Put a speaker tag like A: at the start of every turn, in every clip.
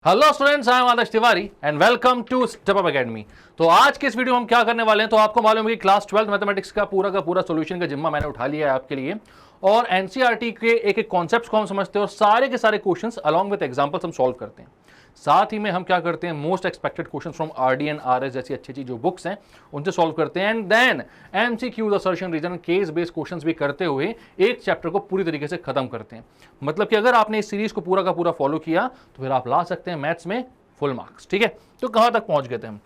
A: Hello students, I am Adarsh Tiwari and welcome to Step Up Academy. तो आज के इस वीडियो में हम क्या करने वाले हैं, तो आपको मालूम है कि क्लास 12 मैथमेटिक्स का पूरा सॉल्यूशन का जिम्मा मैंने उठा लिया है आपके लिए। और एनसीईआरटी के एक एक कॉन्सेप्ट्स को हम समझते हैं और सारे के सारे क्वेश्चंस अलॉन्ग विद एग्जांपल्स हम सॉल्व करते हैं। साथ ही में हम क्या करते हैं, most expected question from RD and RS जैसी अच्छी अच्छी जो बुक्स हैं उनसे सॉल्व करते हैं। And then MCQs, assertion, reason, case based questions भी करते हुए एक चैप्टर को पूरी तरीके से खत्म करते हैं। मतलब कि अगर आपने इस सीरीज को पूरा का पूरा फॉलो किया तो फिर आप ला सकते हैं मैथ्स में फुल मार्क्स। ठीक है, तो कहां तक पहुंच गए थे हम?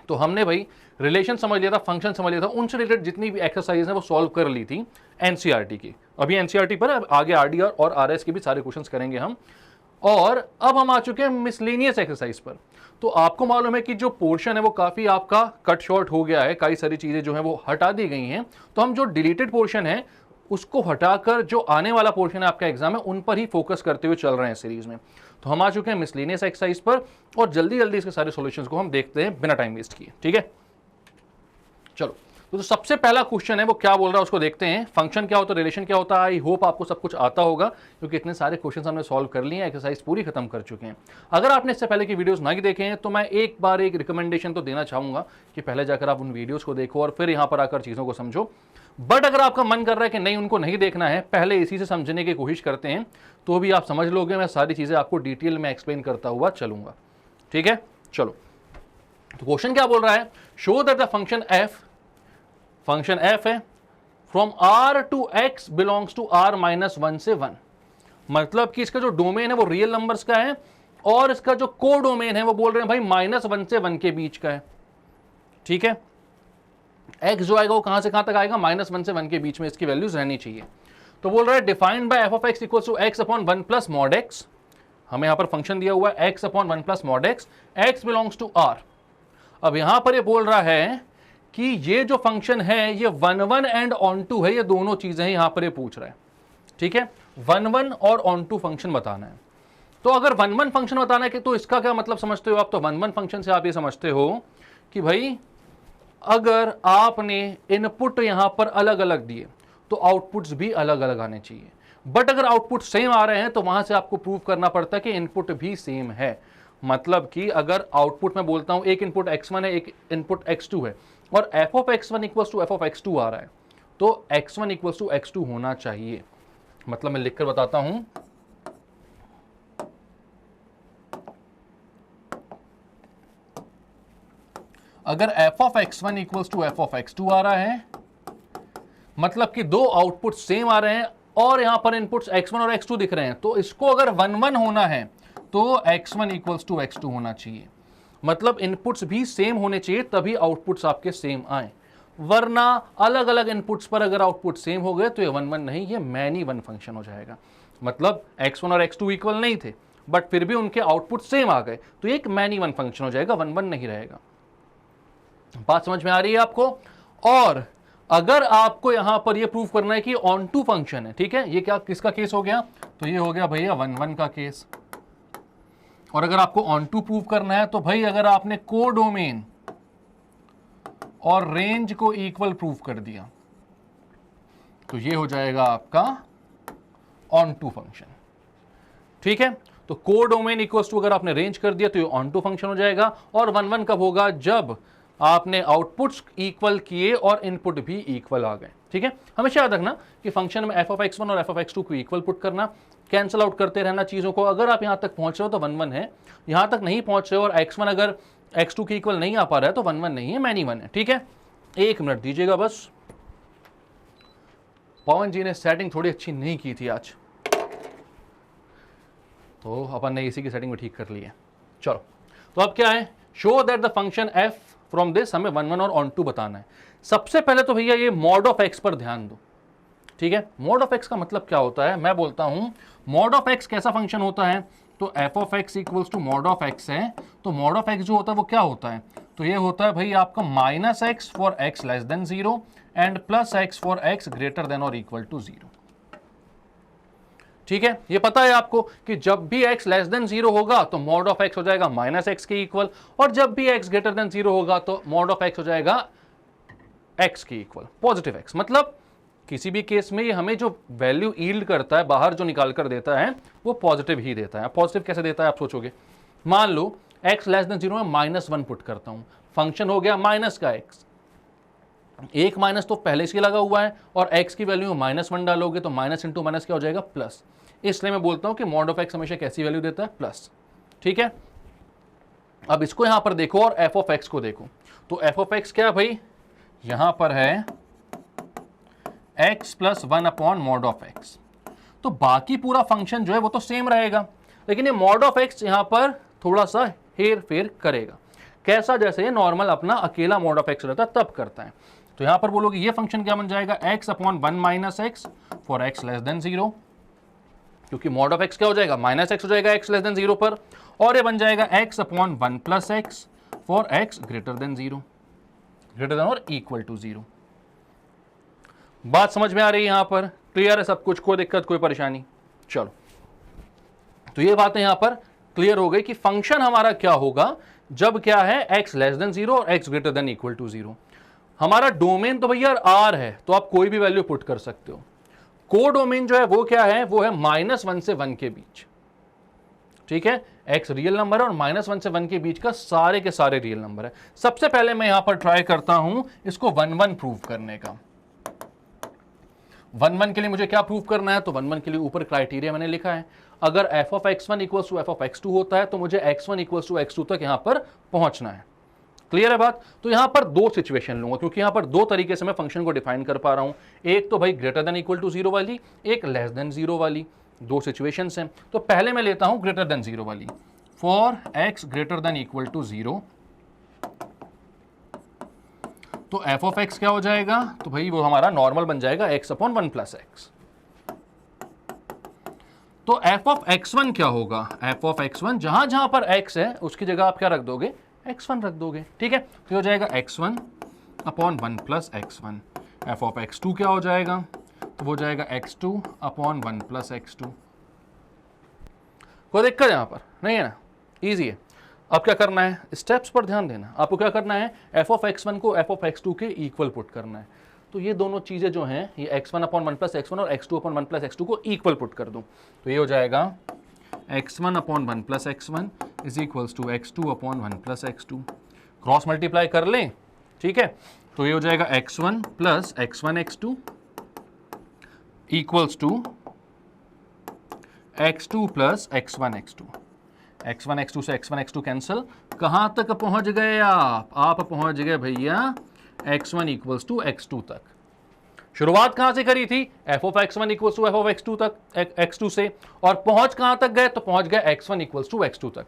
A: तो हमने भाई रिलेशन समझ लिया था, फंक्शन समझ लिया था, उनसे रिलेटेड जितनी भी एक्सरसाइज है वो सॉल्व कर ली थी एनसीईआरटी की। अभी एनसीईआरटी पर आगे आरडी और आरएस के भी सारे क्वेश्चंस करेंगे हम। और अब हम आ चुके हैं मिसलेनियस एक्सरसाइज पर। तो आपको मालूम है कि जो पोर्शन है वो काफी आपका कट शॉर्ट हो गया है, कई सारी चीजें जो है वो हटा दी गई हैं। तो हम जो डिलीटेड पोर्शन है उसको हटाकर जो आने वाला पोर्शन है आपका एग्जाम में उन पर ही फोकस करते हुए चल रहे हैं सीरीज में। तो हम आ चुके हैं मिसलेनियस एक्सरसाइज पर और जल्दी जल्दी इसके सारे सॉल्यूशंस को हम देखते हैं बिना टाइम वेस्ट किए। ठीक है, चलो। तो सबसे पहला क्वेश्चन है वो क्या बोल रहा है उसको देखते हैं। फंक्शन क्या होता है, रिलेशन क्या होता है। आई होप आपको सब कुछ आता होगा क्योंकि इतने सारे क्वेश्चंस हमने सॉल्व कर लिए हैं, एक्सरसाइज पूरी खत्म कर चुके हैं। अगर आपने इससे पहले की वीडियोस नहीं देखे हैं तो मैं एक बार एक रिकमेंडेशन तो देना चाहूंगा कि पहले जाकर आप उन वीडियोस को देखो और फिर यहां पर आकर चीजों को समझो। बट अगर आपका मन कर रहा है कि नहीं, उनको नहीं देखना है, पहले इसी से समझने की कोशिश करते हैं, तो भी आप समझ लोगे। मैं सारी चीजें आपको डिटेल में एक्सप्लेन करता हुआ चलूंगा। ठीक है, चलो। तो क्वेश्चन क्या बोल रहा है, show that the function f है from r to x belongs to r minus 1 से 1। मतलब कि इसका जो डोमेन है वो रियल नंबर्स का है और इसका जो को डोमेन है वो बोल रहे हैं भाई -1 से 1 के बीच का है। ठीक है, x जो आएगा वो कहां से कहां तक आएगा, -1 से 1 के बीच में इसकी वैल्यूज रहनी चाहिए। तो बोल रहा है defined by f of x equals to x upon 1 plus mod x। हमें यहां पर फंक्शन दिया हुआ है x upon 1 plus mod x belongs to r। अब यहां पर ये बोल रहा है कि ये जो फंक्शन है ये 1 1 एंड ऑन टू है, ये दोनों चीजें यहां पर ये पूछ रहा है। ठीक है, 1 1 और ऑन टू फंक्शन बताना है। तो अगर 1 1 फंक्शन बताना है कि तो इसका क्या मतलब समझते हो आप? तो 1 1 फंक्शन से आप ये समझते हो कि भाई अगर आपने इनपुट यहां पर अलग अलग दिए तो आउटपुट्स भी अलग अलग आने चाहिए। बट अगर आउटपुट सेम आ रहे हैं तो वहां से आपको प्रूव करना पड़ता है कि इनपुट भी सेम है। मतलब कि अगर आउटपुट में बोलता हूं एक इनपुट x1 है, एक इनपुट x2 है और f of x1 equals to f of x2 आ रहा है, तो x1 इक्वल्स टू x2 होना चाहिए। मतलब मैं लिखकर बताता हूं, अगर f of x1 equals to f of x2 आ रहा है, मतलब कि दो आउटपुट सेम आ रहे हैं और यहां पर इनपुट्स x1 और x2 दिख रहे हैं, तो इसको अगर 1 1 होना है तो x1 इक्वल्स टू x2 होना चाहिए। मतलब इनपुट्स भी सेम होने चाहिए तभी आउटपुट्स आपके सेम आए, वरना अलग अलग इनपुट्स पर अगर आउटपुट सेम हो गए तो ये 1 1 नहीं, ये मैनी 1 फंक्शन हो जाएगा। मतलब x1 और x2 इक्वल नहीं थे बट फिर भी उनके आउटपुट सेम आ गए तो एक मैनी 1 फंक्शन हो जाएगा, 1 1 नहीं रहेगा। बात समझ में आ रही है आपको? और अगर आपको यहां पर ये प्रूव करना है कि ऑन टू फंक्शन है, ठीक है, ये क्या किसका केस हो गया? तो ये हो गया भैया 1 1 का केस। और अगर आपको ऑन टू प्रूव करना है तो भाई अगर आपने को डोमेन और रेंज को इक्वल प्रूव कर दिया तो ये हो जाएगा आपका ऑन टू फंक्शन। ठीक है, तो को डोमेन इक्वल्स टू अगर आपने रेंज कर दिया तो ये ऑन टू फंक्शन हो जाएगा। और 1 1 कब होगा? जब आपने आउटपुट्स इक्वल किए और इनपुट भी इक्वल आ गए। ठीक है, हमेशा याद रखना कि फंक्शन में f ऑफ x1 और f ऑफ x2 को इक्वल पुट करना, कैंसिल आउट करते रहना चीजों को। अगर आप यहां तक पहुंच रहे हो तो 1 1 है, यहां तक नहीं पहुंच रहे हो और x1 अगर x2 के इक्वल नहीं आ पा रहा है तो 1 1 नहीं है, मैनी 1 है। ठीक है, एक मिनट दीजिएगा बस, पवन जी ने सेटिंग थोड़ी अच्छी नहीं की थी आज, तो अपन ने इसी की सेटिंग में ठीक कर ली है। चलो, तो अब क्या है, show that the function f from this, हमें 1 1 और ऑन टू बताना है। सबसे पहले तो भैया ये मॉड ऑफ x पर ध्यान दो। ठीक है, मॉड ऑफ x का मतलब क्या होता है? मैं बोलता हूं मॉड ऑफ x कैसा फंक्शन होता है, तो f of x equals to mod of x है। तो मॉड ऑफ x जो होता है वो क्या होता है? तो ये होता है भाई आपका -x for x less than 0 and +x for x greater then और इक्वल टू 0। ठीक है, ये पता है आपको कि जब भी x लेस देन 0 होगा तो मॉड ऑफ x हो जाएगा -x के इक्वल, और जब भी x ग्रेटर देन 0 होगा तो मॉड ऑफ x हो जाएगा x के इक्वल, पॉजिटिव x। मतलब किसी भी केस में ये हमें जो वैल्यू यील्ड करता है, बाहर जो निकाल कर देता है वो पॉजिटिव ही देता है। पॉजिटिव कैसे देता है आप सोचोगे? मान लो x लेस देन 0 में -1 पुट करता हूं, फंक्शन हो गया माइनस का x, एक माइनस तो पहले से लगा हुआ है और x की वैल्यू में -1 डालोगे तो माइनस इंटू माइनस क्या हो जाएगा प्लस, इसलिए मैं बोलता हूं कि मॉड ऑफ x हमेशा कैसी वैल्यू देता है प्लस। ठीक है, अब इसको यहां पर देखो और f ऑफ x को देखो, तो f ऑफ x क्या है भाई, यहां पर है x plus 1 upon mod of x, तो बाकी पूरा फंक्शन जो है वो तो सेम रहेगा, लेकिन ये मॉड ऑफ x यहां पर थोड़ा सा हेर फेर करेगा। कैसा, जैसे ये नॉर्मल अपना अकेला मॉड ऑफ x रहता है तब करता है। तो यहां पर बोलोगे ये फंक्शन क्या बन जाएगा, x upon 1 minus x for x less than 0, क्योंकि मॉड ऑफ x क्या हो जाएगा माइनस एक्स हो जाएगा x लेस देन 0 पर, और ये बन जाएगा x upon 1 plus x for x greater than 0, greater than और इक्वल टू 0। बात समझ में आ रही है, यहां पर क्लियर है सब कुछ, कोई दिक्कत कोई परेशानी। चलो, तो ये बातें यहां पर क्लियर हो गई कि फंक्शन हमारा क्या होगा जब क्या है x लेस देन 0 और x greater than equal to 0। हमारा डोमेन तो भैया R है, तो आप कोई भी वैल्यू पुट कर सकते हो। को डोमेन जो है वो क्या है, वो है -1 से 1 के बीच। ठीक है, x रियल नंबर है और -1 से 1 के बीच का सारे के सारे रियल नंबर है। सबसे पहले मैं यहां पर ट्राई करता हूं इसको 1-1 प्रूव करने का। 1-1 के लिए मुझे क्या प्रूव करना है, तो 1-1 के लिए ऊपर क्राइटेरिया मैंने लिखा है, अगर f of x1 equals to f of x2 होता है तो मुझे x1 इक्वल्स टू x2 तक यहां पर पहुंचना है। क्लियर है बात। तो यहां पर दो सिचुएशन लूंगा, क्योंकि यहां पर दो तरीके से मैं फंक्शन को डिफाइन कर पा रहा हूं, एक तो भाई ग्रेटर देन इक्वल टू 0 वाली, एक लेस देन 0 वाली, दो सिचुएशंस हैं। तो पहले मैं लेता हूं ग्रेटर देन 0 वाली, for x greater than equal to 0, तो f ऑफ x क्या हो जाएगा, तो भाई वो हमारा नॉर्मल बन जाएगा x अपॉन 1 प्लस एक्स। तो f ऑफ x1 क्या होगा, f ऑफ x1 जहां जहां पर x है उसकी जगह आप क्या रख दोगे, x1 रख दोगे। ठीक है, तो हो जाएगा x1 upon 1 plus x1। f of x2 क्या हो जाएगा, तो वो जाएगा x2 अपॉन 1 प्लस x2। कोई दिक्कत यहां पर नहीं है ना, इजी है। अब क्या करना है, स्टेप्स पर ध्यान देना। आपको क्या करना है, f ऑफ x1 को f ऑफ x2 के इक्वल पुट करना है। तो ये दोनों चीजें जो हैं, ये x1 अपॉन 1 प्लस x1 और x2 अपॉन 1 प्लस x2 को इक्वल पुट कर दूं, तो ये हो जाएगा x1 upon 1 plus x1 is equals to x2 upon 1 plus x2। Cross multiply कर लें, ठीक है, तो ये हो जाएगा x1 plus x1 x2 equals to x2 plus x1 x2। x1 x2 से x1 x2 कैंसिल, कहां तक पहुंच गए आप पहुंच गए भैया x1 इक्वल्स टू x2 तक। शुरुआत कहां से करी थी, f of x1 equals to f of x2 तक, x2 से, और पहुंच कहां तक गए, तो पहुंच गए x1 इक्वल्स टू x2 तक।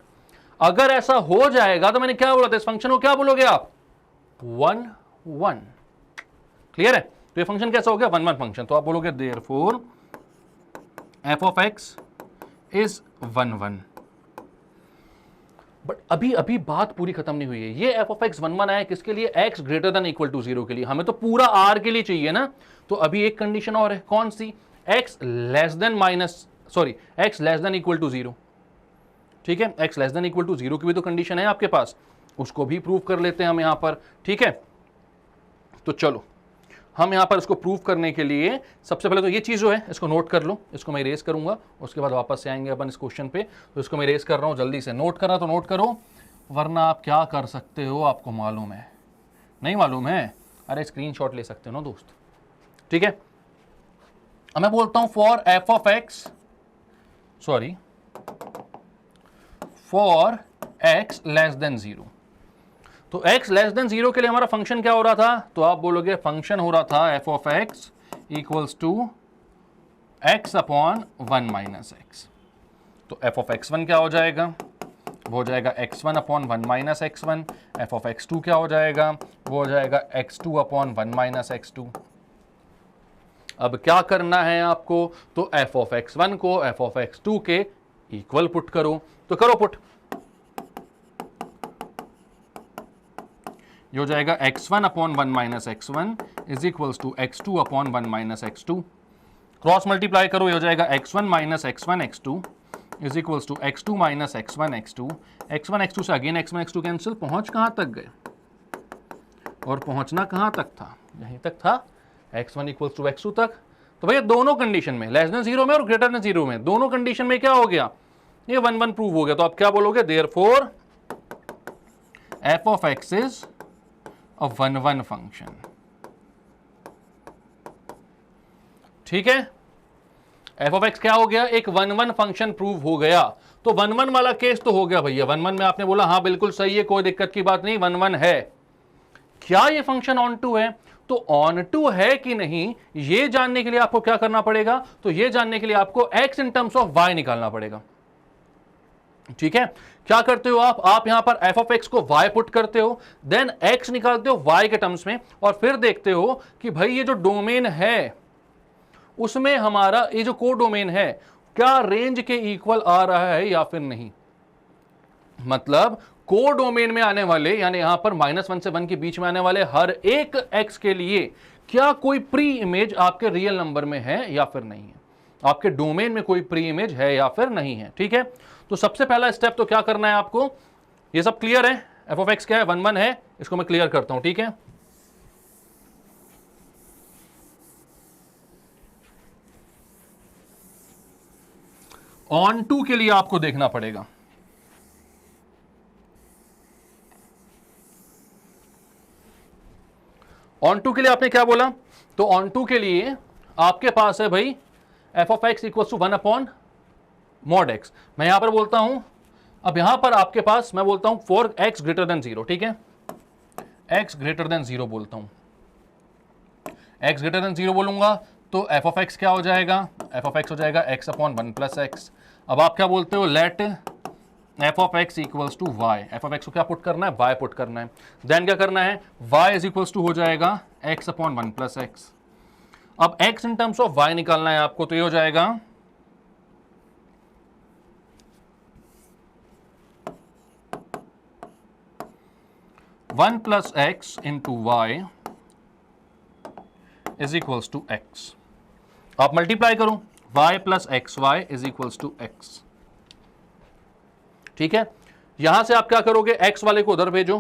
A: अगर ऐसा हो जाएगा तो मैंने क्या बोला था, इस फंक्शन को क्या बोलोगे आप, 1-1। क्लियर है, तो ये फंक्शन कैसा हो गया, 1-1 फंक्शन। तो आप बोलोगे therefore f of x is 1-1। But अभी बात पूरी खत्म नहीं हुई है। ये f ऑफ x 1-1 आया किसके लिए, x greater than equal to 0 के लिए। हमें तो पूरा r के लिए चाहिए ना, तो अभी एक कंडीशन और है, कौन सी, x less than equal to 0। ठीक है, x less than equal to 0 की भी तो कंडीशन है आपके पास, उसको भी प्रूव कर लेते हैं हम यहां पर। ठीक है, तो चलो हम यहां पर इसको प्रूव करने के लिए सबसे पहले तो ये चीज जो है इसको नोट कर लो, इसको मैं इरेज करूंगा, उसके बाद वापस से आएंगे अपन इस क्वेश्चन पे। तो इसको मैं इरेज कर रहा हूं, जल्दी से नोट करना तो नोट करो, वरना आप क्या कर सकते हो, आपको मालूम है, नहीं मालूम है, अरे स्क्रीनशॉट ले सकते हो ना दोस्त। ठीक है, अब मैं बोलता हूं for f of x, sorry for x less than 0। तो x लेस देन 0 के लिए हमारा फंक्शन क्या हो रहा था, तो आप बोलोगे फंक्शन हो रहा था f of x equals to x upon 1 minus x. तो f ऑफ x1 क्या हो जाएगा, वो हो जाएगा x1 upon 1 minus x1। f of x2 क्या हो जाएगा, वो हो जाएगा x2 अपॉन 1 माइनस x2। अब क्या करना है आपको, तो f ऑफ x1 को f ऑफ x2 के इक्वल पुट करो, तो करो पुट। ये हो जाएगा x1 upon 1 minus x1 is equals to x2 upon 1 minus x2। Cross multiply करो, ये हो जाएगा x1 minus x1 x2 is equals to x2 minus x1 x2। x1 x2 से अगेन x1 x2 कैंसिल, पहुंच कहां तक गए, और पहुंचना कहां तक था, यहीं तक था, x1 इक्वल्स टू x2 तक। तो भैया दोनों कंडीशन में, लेस देन 0 में और ग्रेटर देन 0 में, दोनों कंडीशन में क्या हो गया, ये 1 1 प्रूव हो गया। तो आप क्या बोलोगे, therefore f of x is a 1 1 function. ठीक है, एफ ऑफ एक्स क्या हो गया, एक 1 1 फंक्शन प्रूव हो गया। तो 1 1 वाला केस तो हो गया भैया। 1 1 में आपने बोला हाँ बिल्कुल सही है, कोई दिक्कत की बात नहीं, 1 1 है। क्या ये फंक्शन ऑन टू है? तो ऑन टू है कि नहीं ये जानने के लिए आपको क्या करना पड़ेगा, तो ये जानने के लिए आपको x in terms of y निकालना पड़ेगा। ठीक है, क्या करते हो आप यहां पर f ऑफ x को y पुट करते हो, देन x निकालते हो y के टर्म्स में, और फिर देखते हो कि भाई ये जो डोमेन है उसमें हमारा ये जो को डोमेन है क्या रेंज के इक्वल आ रहा है या फिर नहीं। मतलब को डोमेन में आने वाले, यानी यहां पर -1 से 1 के बीच में आने वाले हर एक x के लिए क्या कोई प्री इमेज आपके रियल नंबर में है या फिर नहीं है, आपके डोमेन में कोई प्री इमेज है या फिर नहीं है। ठीक है, तो सबसे पहला स्टेप तो क्या करना है आपको, ये सब क्लियर है, एफ ऑफ एक्स क्या है 1 1 है, इसको मैं क्लियर करता हूं। ठीक है, ऑन टू के लिए आपको देखना पड़ेगा। ऑन टू के लिए आपने क्या बोला, तो ऑन टू के लिए आपके पास है भाई f of x equal to 1 upon mod x. मैं यहां पर बोलता हूं, अब यहां पर आपके पास मैं बोलता हूं फॉर एक्स ग्रेटर देन 0। ठीक है, एक्स ग्रेटर देन 0 बोलता हूं, एक्स ग्रेटर देन 0 बोलूंगा तो एफ ऑफ एक्स क्या हो जाएगा, एफ ऑफ एक्स हो जाएगा एक्स अपॉन 1 प्लस एक्स। अब आप क्या बोलते हो, let f of x equals to y, f of x को क्या पुट करना है, वाई पुट करना है। देन क्या करना है, वाई इज इक्वल्स टू हो जाएगा एक्स अपॉन 1 प्लस एक्स। अब x in terms of y निकालना है आपको, तो ये हो जाएगा 1 plus x into y is equals to x. आप मल्टीप्लाई करो, y plus x y is equals to x. ठीक है, यहां से आप क्या करोगे, x वाले को उधर भेजो,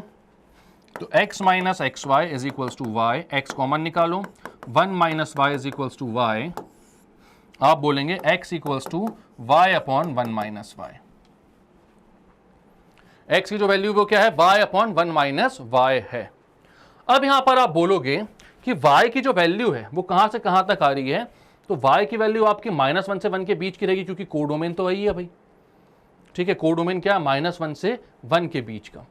A: तो x minus x y is equals to y, x common निकालो, 1 minus y is equals to y, आप बोलेंगे x equals to y upon 1 minus y. x की जो वैल्यू वो क्या है, y अपॉन 1 माइनस वाई है। अब यहां पर आप बोलोगे कि y की जो वैल्यू है वो कहां से कहां तक आ रही है, तो y की वैल्यू आपकी -1 से 1 के बीच की रहेगी, क्योंकि कोडोमेन तो वही है भाई। ठीक है, कोडोमेन क्या है, -1 से 1 के बीच का।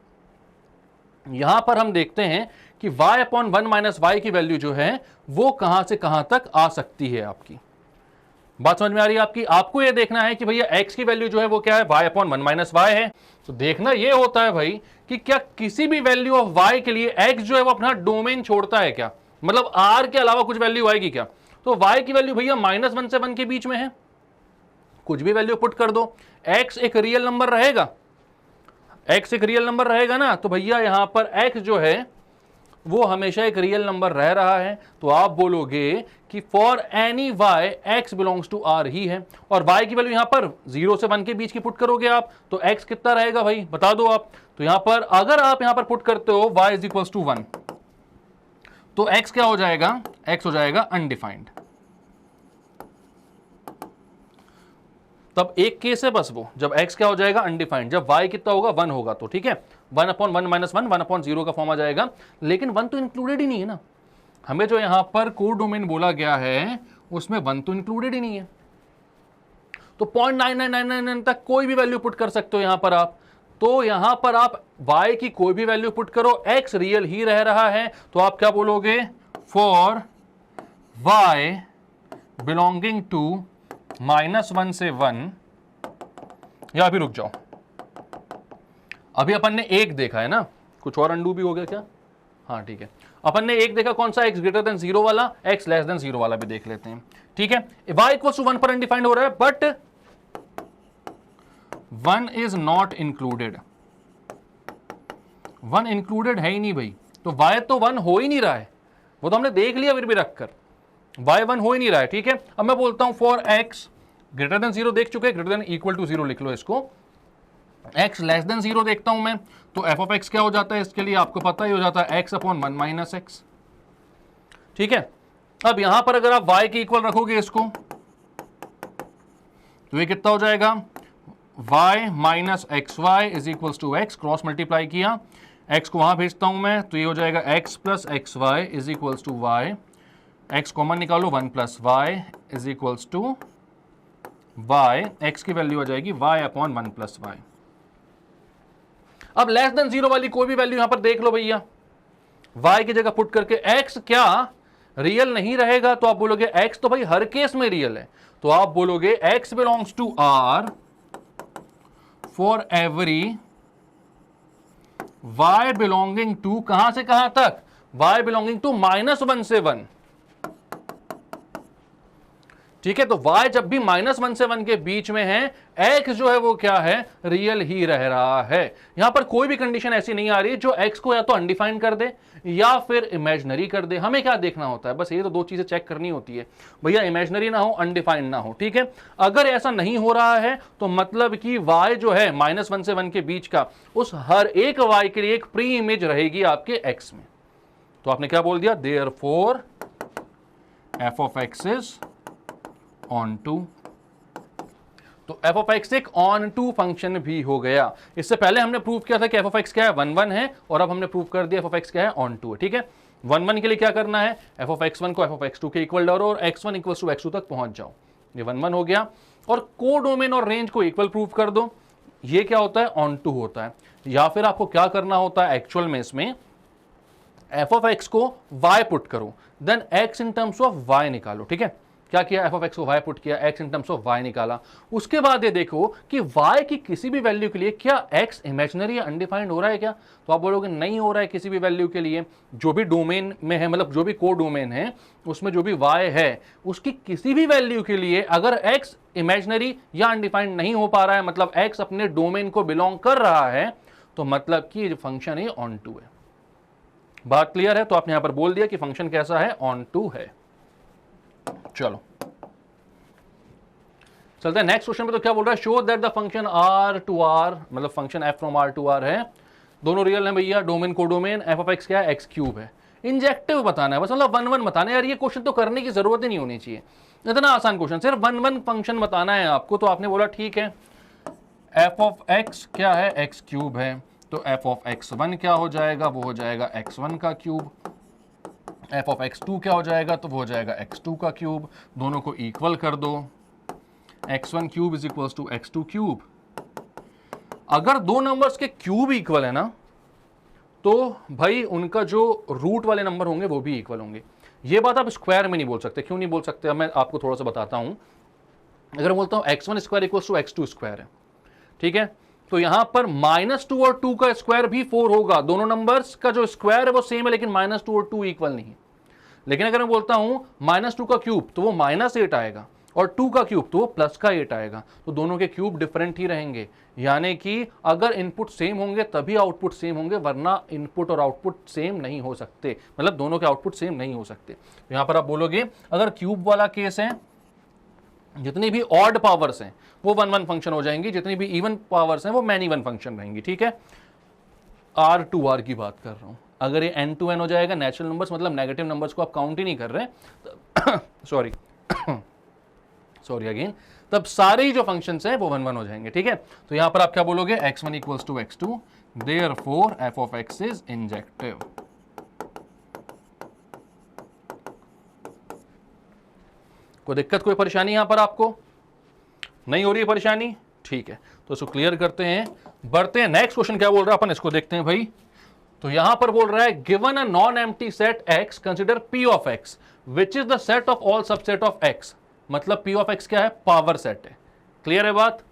A: यहां पर हम देखते हैं कि y अपॉन 1 माइनस वाई की वैल्यू जो है वो कहां से कहां तक आ सकती है। आपकी बात समझ में आ रही है आपकी। आपको यह देखना है कि भैया x की वैल्यू जो है वो क्या है, y अपॉन 1 माइनस वाई है। तो देखना यह होता है भाई कि क्या किसी भी वैल्यू ऑफ y के लिए x जो है वो अपना डोमेन छोड़ता है क्या, मतलब r के अलावा कुछ वैल्यू आएगी क्या। तो y की वैल्यू भैया -1 से 1 के बीच में है, कुछ भी वैल्यू पुट कर दो, x एक रियल नंबर रहेगा, x एक रियल नंबर रहेगा ना, तो भैया यहां पर x जो है वो हमेशा एक रियल नंबर रह रहा है। तो आप बोलोगे कि for any y x belongs to r ही है, और y की वैल्यू यहां पर 0 से 1 के बीच की पुट करोगे आप, तो x कितना रहेगा भाई बता दो आप। तो यहां पर अगर आप यहां पर पुट करते हो y इज इक्वल्स टू 1, तो x क्या हो जाएगा, x हो जाएगा अनडिफाइंड। तब एक केस है बस वो, जब x क्या हो जाएगा अनडिफाइंड, जब y कितना होगा 1 होगा। तो ठीक है, 1 अपॉन 1 माइनस 1, 1 अपॉन 0 का फॉर्म आ जाएगा, लेकिन 1 तो इंक्लूडेड ही नहीं है ना। हमें जो यहां पर कोड डोमेन बोला गया है उसमें 1 तो इंक्लूडेड ही नहीं है। तो 0.9999 तक कोई भी वैल्यू पुट कर सकते हो यहां पर आप। तो यहां पर आप y की कोई भी वैल्यू पुट करो, x रियल ही रह रहा है, तो आप क्या बोलोगे, फॉर y बिलोंगिंग टू -1 से 1, या अभी रुक जाओ, अभी अपन ने एक देखा है ना, कुछ और अंडू भी हो गया क्या, हाँ ठीक है, अपन ने एक देखा कौन सा, x ग्रेटर देन 0 वाला, x लेस देन 0 वाला भी देख लेते हैं। ठीक है, y इक्वल्स टू 1 पर अनडिफाइंड हो रहा है, but 1 is not included, 1 included है ही नहीं भाई। तो y तो 1 हो ही नहीं रहा है, वो तो हमने देख लिया फिर भी रखकर, y 1 हो ही नहीं रहा है। ठीक है, अब मैं बोलता हूं फॉर x ग्रेटर देन 0 देख चुके, ग्रेटर देन इक्वल टू 0 लिख लो इसको, x लेस देन 0 देखता हूं मैं, तो f ऑफ x क्या हो जाता है, इसके लिए आपको पता ही हो जाता है x अपॉन 1 माइनस एक्स। ठीक है, अब यहां पर अगर आप y के इक्वल रखोगे इसको, तो ये कितना हो जाएगा, y minus x y is equals to x, cross multiply किया, x को वहां भेजता हूं मैं, तो ये हो जाएगा x plus x y is equals to y, x common निकालो, 1 plus y is equals to y, x की वैल्यू हो जाएगी y अपॉन 1 प्लस वाई। अब लेस देन 0 वाली कोई भी वैल्यू यहां पर देख लो भैया, y की जगह पुट करके, x क्या रियल नहीं रहेगा, तो आप बोलोगे x तो भाई हर केस में रियल है, तो आप बोलोगे x belongs to r for every y belonging to, कहां से कहां तक, y बिलोंगिंग टू -1 से 1। ठीक है, तो y जब भी -1 से 1 के बीच में है, x जो है वो क्या है, रियल ही रह रहा है। यहां पर कोई भी कंडीशन ऐसी नहीं आ रही जो x को या तो अनडिफाइंड कर दे या फिर इमेजिनरी कर दे। हमें क्या देखना होता है, बस ये तो दो चीजें चेक करनी होती है, भैया इमेजिनरी ना हो, अनडिफाइंड ना हो। ठीक है, अगर ऐसा नहीं हो रहा है तो मतलब कि y जो है -1 से 1 के बीच का, उस हर एक y के लिए एक प्री इमेज रहेगी आपके x में। तो आपने क्या बोल दिया, therefore f of x is onto. तो f ऑफ x एक ऑन टू फंक्शन भी हो गया। इससे पहले हमने प्रूव किया था कि f ऑफ x क्या है, 1 1 है, और अब हमने प्रूव कर दिया f ऑफ x क्या है, ऑन टू है। ठीक है, 1 1 के लिए क्या करना है, f ऑफ x1 को f ऑफ x2 के इक्वल डालो और x1 इक्वल टू x2 तक पहुंच जाओ। ये 1 1 हो गया, और कोडोमेन और रेंज को इक्वल प्रूव कर दो। ये क्या होता है, ऑन टू होता है। या फिर आपको क्या करना होता है एक्चुअल में, इसमें f ऑफ x को y पुट करो, then x in terms of y निकालो। ठीक है, क्या किया, f ऑफ x को y पुट किया, x in terms of y निकाला। उसके बाद ये देखो कि y की किसी भी वैल्यू के लिए क्या x इमेजिनरी या अनडिफाइंड हो रहा है क्या, तो आप बोलोगे नहीं हो रहा है किसी भी वैल्यू के लिए। जो भी डोमेन में है, मतलब जो भी कोड डोमेन है उसमें जो भी y है, उसकी किसी भी वैल्यू के लिए अगर x इमेजिनरी या अनडिफाइंड नहीं हो पा रहा है, मतलब x अपने डोमेन को बिलोंग कर रहा है, तो मतलब कि जो फंक्शन है ऑन टू है। बात क्लियर है, तो आपने यहां पर बोल दिया कि फंक्शन कैसा है, ऑन टू है। चलो चलते हैं नेक्स्ट क्वेश्चन पे। तो क्या बोल रहा है, show that the function r to r, मतलब फंक्शन f from r to r है, दोनों रियल हैं भैया, domain codomain, f of x क्या है, x क्यूब है, इंजेक्टिव बताना है बस, मतलब 1 1 बताना है। यार ये क्वेश्चन तो करने की जरूरत ही नहीं होनी चाहिए, इतना आसान क्वेश्चन, सिर्फ 1 1 फंक्शन बताना है आपको। तो आपने बोला ठीक है, f ऑफ x क्या है, x क्यूब है, तो f ऑफ x1 क्या हो जाएगा, वो हो जाएगा x1 का क्यूब, f ऑफ x2 क्या हो जाएगा, तो वो हो जाएगा x2 का क्यूब, दोनों को इक्वल कर दो, x1 cube is equal to x2 cube. अगर दो नंबर्स के क्यूब इक्वल है ना, तो भाई उनका जो रूट वाले नंबर होंगे वो भी इक्वल होंगे। ये बात आप स्क्वायर में नहीं बोल सकते। क्यों नहीं बोल सकते, मैं आपको थोड़ा सा बताता हूं। अगर मैं बोलता हूं x1 square equal to x2 square है, ठीक है, तो यहां पर -2 और 2 का स्क्वायर भी 4 होगा। दोनों नंबर्स का जो स्क्वायर है वो सेम है, लेकिन -2 और 2 इक्वल नहीं है। लेकिन अगर मैं बोलता हूं -2 का क्यूब, तो वो -8 आएगा, और 2 का क्यूब तो वो प्लस का 8 आएगा। तो दोनों के क्यूब डिफरेंट ही रहेंगे, यानी कि अगर इनपुट सेम होंगे तभी आउटपुट सेम होंगे, वरना इनपुट और आउटपुट सेम नहीं हो सकते, मतलब दोनों के आउटपुट सेम नहीं हो सकते। यहां पर आप बोलोगे अगर क्यूब वाला केस है, जितनी भी ऑड पावर्स हैं वो 1 1 फंक्शन हो जाएंगी, जितनी भी इवन पावर्स हैं वो मैनी वन फंक्शन रहेंगी। ठीक है, r टू r की बात कर रहा हूं। अगर ये n टू n हो जाएगा, नेचुरल नंबर्स मतलब नेगेटिव नंबर्स को आप काउंट ही नहीं कर रहे, सॉरी सॉरी अगेन, तब सारे ही जो फंक्शंस हैं वो 1 1 हो जाएंगे। ठीक है, तो यहां पर आप क्या बोलोगे, x1 equals to x2, therefore f of x is injective. कोई दिक्कत, कोई परेशानी यहां पर आपको नहीं हो रही है परेशानी? ठीक है, तो इसको क्लियर करते हैं, बढ़ते हैं नेक्स्ट क्वेश्चन। क्या बोल रहा है अपन इसको देखते हैं भाई। तो यहां पर बोल रहा है, given a non empty set x, consider p of x which is the set of all subset of x। मतलब p ऑफ x क्या है, पावर सेट है। क्लियर है बात।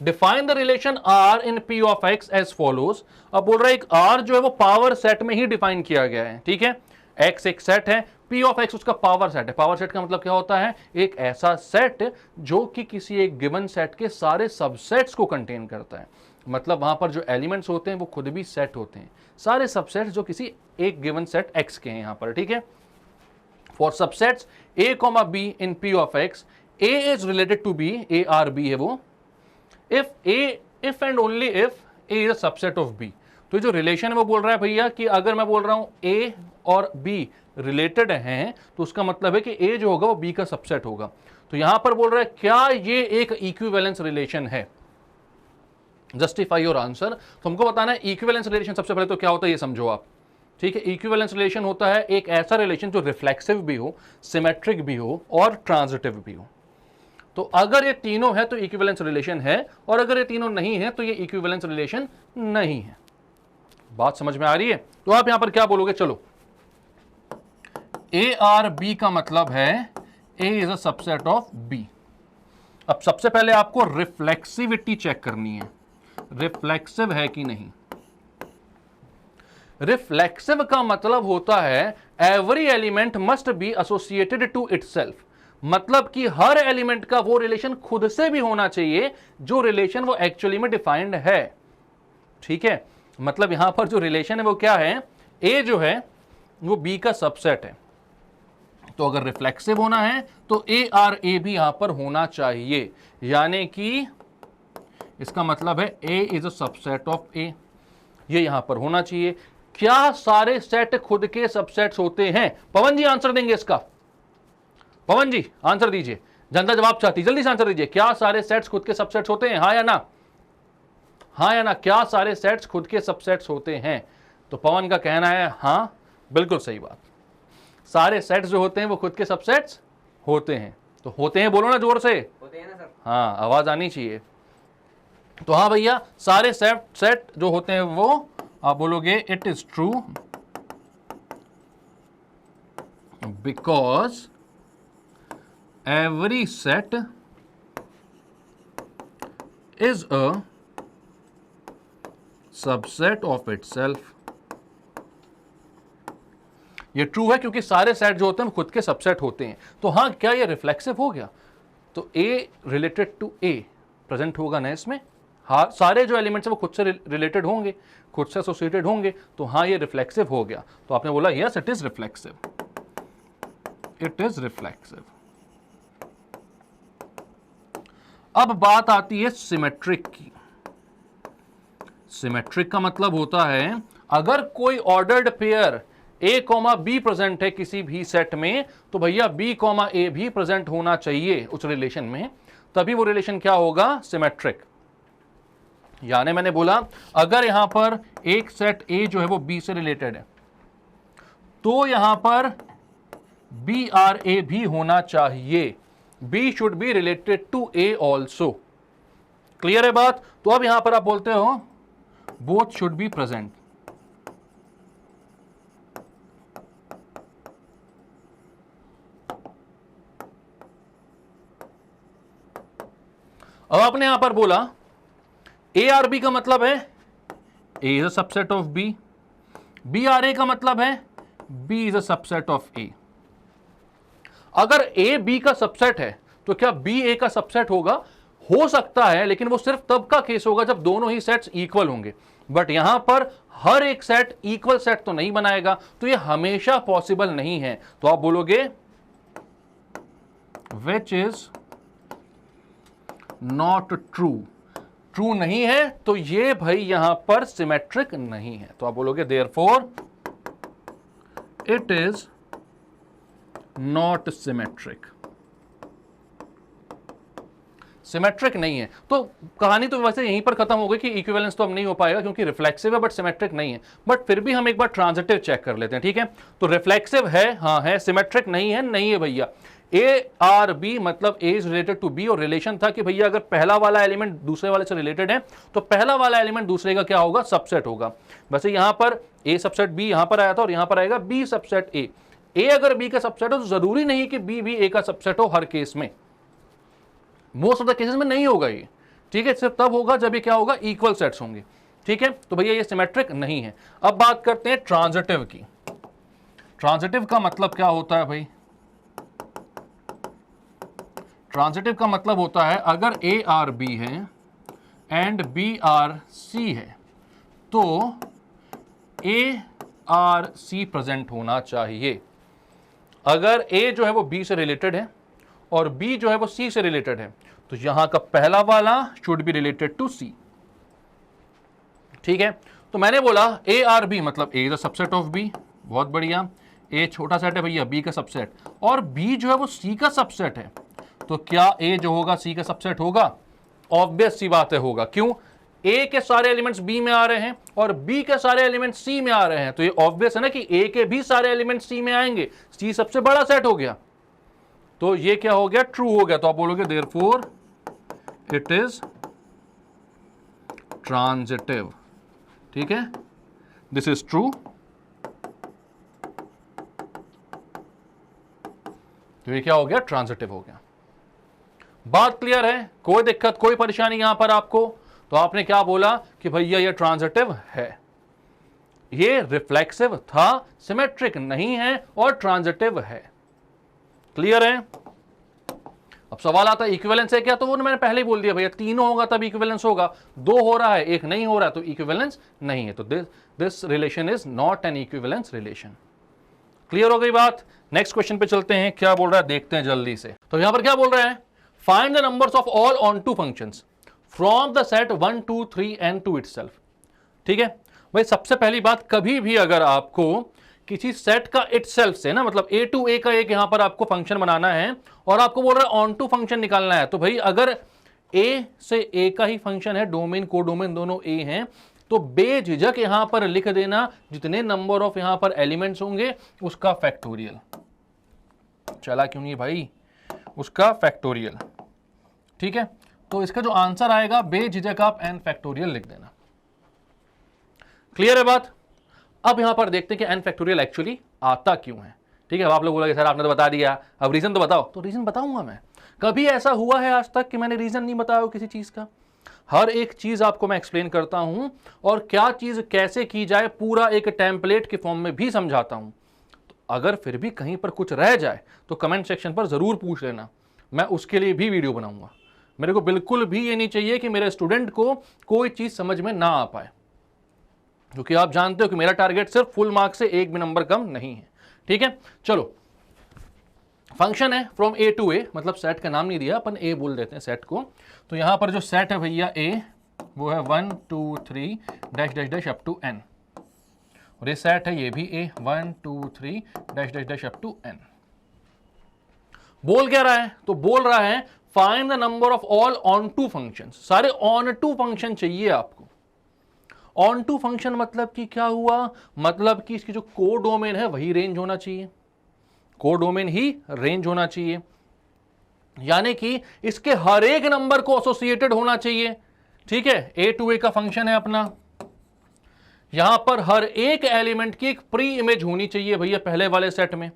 A: Define the relation r in p of x as follows. अब बोल रहा है एक r जो है वो पावर सेट में ही डिफाइन किया गया है। ठीक है, x एक सेट है, p ऑफ x उसका पावर सेट है। पावर सेट का मतलब क्या होता है, एक ऐसा सेट जो कि किसी एक गिवन सेट के सारे सबसेट्स को कंटेन करता है। मतलब वहां पर जो एलिमेंट्स होते हैं वो खुद भी सेट होते हैं, सारे सबसेट्स जो किसी एक गिवन सेट x के हैं यहां पर। ठीक है, for subsets a, b in p of x, a is related to b, a r b है वो, if and only if a is a subset of b। तो ये जो रिलेशन है वो बोल रहा है भैया कि अगर मैं बोल रहा हूं a और b रिलेटेड हैं, तो उसका मतलब है कि a जो होगा वो b का सबसेट होगा। तो यहां पर बोल रहा है क्या ये एक इक्विवेलेंस रिलेशन है। Justify your answer. तो हमको बताना है इक्विवेलेंस रिलेशन सबसे पहले तो क्या होता है, ये समझो आप। ठीक है, इक्विवेलेंस रिलेशन होता है एक ऐसा रिलेशन जो रिफ्लेक्सिव भी हो, सिमेट्रिक भी हो और ट्रांजिटिव भी हो। तो अगर ये तीनों है तो इक्विवेलेंस रिलेशन है, और अगर ये तीनों नहीं है तो ये इक्विवेलेंस रिलेशन नहीं है। बात समझ में आ रही है? तो आप यहां पर क्या बोलोगे, चलो ए आर बी का मतलब है A is a subset of B. अब सबसे पहले आपको रिफ्लेक्सिविटी चेक करनी है, रिफ्लेक्सिव है कि नहीं। रिफ्लेक्सिव का मतलब होता है every element must be associated to itself, मतलब कि हर एलिमेंट का वो रिलेशन खुद से भी होना चाहिए जो रिलेशन वो एक्चुअली में डिफाइंड है। ठीक है, मतलब यहां पर जो रिलेशन है वो क्या है, ए जो है वो बी का सबसेट है। तो अगर रिफ्लेक्सिव होना है तो ए आर ए भी यहां पर होना चाहिए, यानी कि इसका मतलब है A is a subset of ए, ये यहां पर होना चाहिए। क्या सारे सेट खुद के सबसेट्स होते हैं? पवन जी आंसर देंगे इसका, पवन जी आंसर दीजिए, जनता जवाब चाहती, जल्दी से आंसर दीजिए। क्या सारे सेट्स खुद के सबसेट्स होते हैं, हाँ या ना? हाँ या ना, क्या सारे सेट्स खुद के सबसेट्स होते हैं? तो पवन का कहना है हाँ, बिल्कुल सही बात। सारे सेट्स जो होते हैं वो खुद के सबसेट्स होते हैं। तो होते हैं बोलो ना जोर से,
B: होते हैं ना सर।
A: हाँ आवाज आनी चाहिए। तो हाँ भैया, सारे सेट जो होते हैं वो, आप बोलोगे it is true because every set is a subset of itself. ये ट्रू है क्योंकि सारे सेट जो होते हैं वो खुद के सबसेट होते हैं। तो हाँ, क्या ये रिफ्लेक्सिव हो गया? तो ए रिलेटेड टू ए प्रेजेंट होगा ना इसमें, हाँ सारे जो एलिमेंट्स हैं वो खुद से रिलेटेड होंगे, खुद से एसोसिएटेड होंगे, तो हाँ ये रिफ्लेक्सिव हो गया। तो आपने बोला yes it is reflexive, it is reflexive. अब बात आती है सिमेट्रिक की। सिमेट्रिक का मतलब होता है अगर कोई ordered pair A comma be present है किसी भी सेट में, तो भैया बी कॉमा ए भी प्रेजेंट होना चाहिए उस रिलेशन में, तभी वो रिलेशन क्या होगा, सिमेट्रिक। यानी मैंने बोला अगर यहां पर एक सेट ए जो है वो बी से रिलेटेड है, तो यहां पर बी आर ए भी होना चाहिए, B should be related to A also. Clear है बात? तो अब यहां पर आप बोलते हो बोथ शुड बी प्रेजेंट। अब आपने यहां पर बोला ए आर बी का मतलब है A is a subset of B, B R A का मतलब है B is a subset of A. अगर ए बी का सबसेट है तो क्या बी ए का सबसेट होगा? हो सकता है, लेकिन वो सिर्फ तब का केस होगा जब दोनों ही सेट्स इक्वल होंगे। बट यहां पर हर एक सेट इक्वल सेट तो नहीं बनाएगा, तो ये हमेशा पॉसिबल नहीं है। तो आप बोलोगे which is not true, true नहीं है, तो ये भाई यहां पर सिमेट्रिक नहीं है। तो आप बोलोगे therefore it is not symmetric, symmetric नहीं है। तो कहानी तो वैसे यहीं पर खत्म हो गई कि इक्विवेलेंस तो अब नहीं हो पाएगा क्योंकि रिफ्लेक्सिव है बट सिमेट्रिक नहीं है। बट फिर भी हम एक बार ट्रांजिटिव चेक कर लेते हैं, ठीक है? तो रिफ्लेक्सिव है, हाँ है, सिमेट्रिक नहीं है, नहीं है भैया। ए आर बी मतलब A is related to be, और रिलेशन था कि भैया अगर पहला वाला एलिमेंट दूसरे वाले से रिलेटेड है तो पहला वाला एलिमेंट दूसरे का क्या होगा, सबसेट होगा। वैसे यहां पर ए सबसेट बी यहां पर आया था और यहां पर आएगा बी सबसेट ए। ए अगर बी का सबसेट हो तो जरूरी नहीं कि बी भी ए का सबसेट हो हर केस में, मोस्ट ऑफ द केसेस में नहीं होगा ये, ठीक है? सिर्फ तब होगा जब ये क्या होगा, इक्वल सेट्स होंगे, ठीक है? तो भैया ये सिमेट्रिक नहीं है। अब बात करते हैं ट्रांजिटिव की। ट्रांजिटिव का मतलब क्या होता है भाई? ट्रांजिटिव का मतलब होता है अगर ए आर बी है एंड बी आर सी है तो ए आर सी प्रेजेंट होना चाहिए। अगर ए जो है वो बी से रिलेटेड है और बी जो है वो सी से रिलेटेड है, तो यहां का पहला वाला should be related to C, ठीक है? तो मैंने बोला ए आर बी मतलब A is a subset of B, बहुत बढ़िया। ए छोटा सेट है भैया, बी का सबसेट, और बी जो है वो सी का सबसेट है, तो क्या ए जो होगा सी का सबसेट होगा? ऑब्वियस सी बात है होगा। क्यों? ए के सारे एलिमेंट्स बी में आ रहे हैं और बी के सारे एलिमेंट्स सी में आ रहे हैं, तो ये ऑब्वियस है ना कि ए के भी सारे एलिमेंट्स सी में आएंगे, सी सबसे बड़ा सेट हो गया, तो ये क्या हो गया, ट्रू हो गया। तो आप बोलोगे देयरफॉर इट इज ट्रांजिटिव, ठीक है, दिस इज ट्रू। तो ये क्या हो गया, ट्रांजिटिव हो गया। बात क्लियर है, कोई दिक्कत कोई परेशानी यहां पर आपको? तो आपने क्या बोला कि भैया ये ट्रांजिटिव है, ये रिफ्लेक्सिव था, सिमेट्रिक नहीं है और ट्रांजिटिव है। क्लियर है? अब सवाल आता है इक्विवेलेंस है क्या, तो वो मैंने पहले ही बोल दिया भैया, तीनों होगा तब इक्विवेलेंस होगा, दो हो रहा है एक नहीं हो रहा है तो इक्विवेलेंस नहीं है। तो this relation is not an equivalence relation. Clear हो गई बात? नेक्स्ट क्वेश्चन पे चलते हैं, क्या बोल रहा है देखते हैं जल्दी से। तो यहां पर क्या बोल रहा है, find the numbers of all onto functions from the set 1 2 3 and to itself. ठीक है भाई, सबसे पहली बात, कभी भी अगर आपको किसी सेट का इटसेल्फ से ना, मतलब ए टू ए का एक यहां पर आपको फंक्शन बनाना है और आपको बोल रहा है ऑन टू फंक्शन निकालना है, तो भाई अगर ए से ए का ही फंक्शन है, डोमेन को डोमेन दोनों ए हैं, तो बेझिझक यहां पर लिख देना जितने नंबर ऑफ यहां पर एलिमेंट्स होंगे उसका फैक्टोरियल। चला क्यों नहीं भाई, उसका फैक्टोरियल। ठीक है, तो इसका जो आंसर आएगा बेझिझक आप n फैक्टोरियल लिख देना। क्लियर है बात? अब यहां पर देखते हैं कि n फैक्टोरियल एक्चुअली आता क्यों है। ठीक है, अब आप लोग बोलोगे सर आपने तो बता दिया, अब रीजन तो बताओ। तो रीजन बताऊंगा मैं। कभी ऐसा हुआ है आज तक कि मैंने रीजन नहीं बताया हो किसी चीज का? हर एक चीज आपको मैं एक्सप्लेन करता हूं और क्या चीज कैसे की जाए पूरा एक टेम्पलेट के फॉर्म में भी समझाता हूं। तो अगर फिर भी कहीं पर कुछ रह जाए तो कमेंट सेक्शन पर जरूर पूछ लेना, मैं उसके लिए भी वीडियो बनाऊंगा। मेरे को बिल्कुल भी ये नहीं चाहिए कि मेरे स्टूडेंट को कोई चीज समझ में ना आ पाए, क्योंकि आप जानते हो कि मेरा टारगेट सिर्फ फुल मार्क से एक भी नंबर कम नहीं है। ठीक है, चलो फंक्शन है फ्रॉम ए टू ए, मतलब सेट का नाम नहीं दिया, अपन ए बोल देते हैं सेट को। तो यहां पर जो सेट है भैया ए, वो है 1 2 3 dash dash dash up to n, और ये सेट है ये भी A 1 2 3 dash dash dash up to n। बोल क्या रहा है, तो बोल रहा है find the number of all onto function. सारे ऑन टू फंक्शन चाहिए आपको। ऑन टू फंक्शन मतलब कि क्या हुआ, मतलब कि इसकी जो कोडोमेन है वही रेंज होना चाहिए, कोडोमेन ही रेंज होना चाहिए, यानी कि इसके हर एक नंबर को एसोसिएटेड होना चाहिए। ठीक है, ए टू ए का फंक्शन है अपना, यहां पर हर एक एलिमेंट की एक प्री इमेज होनी चाहिए भैया पहले वाले सेट में,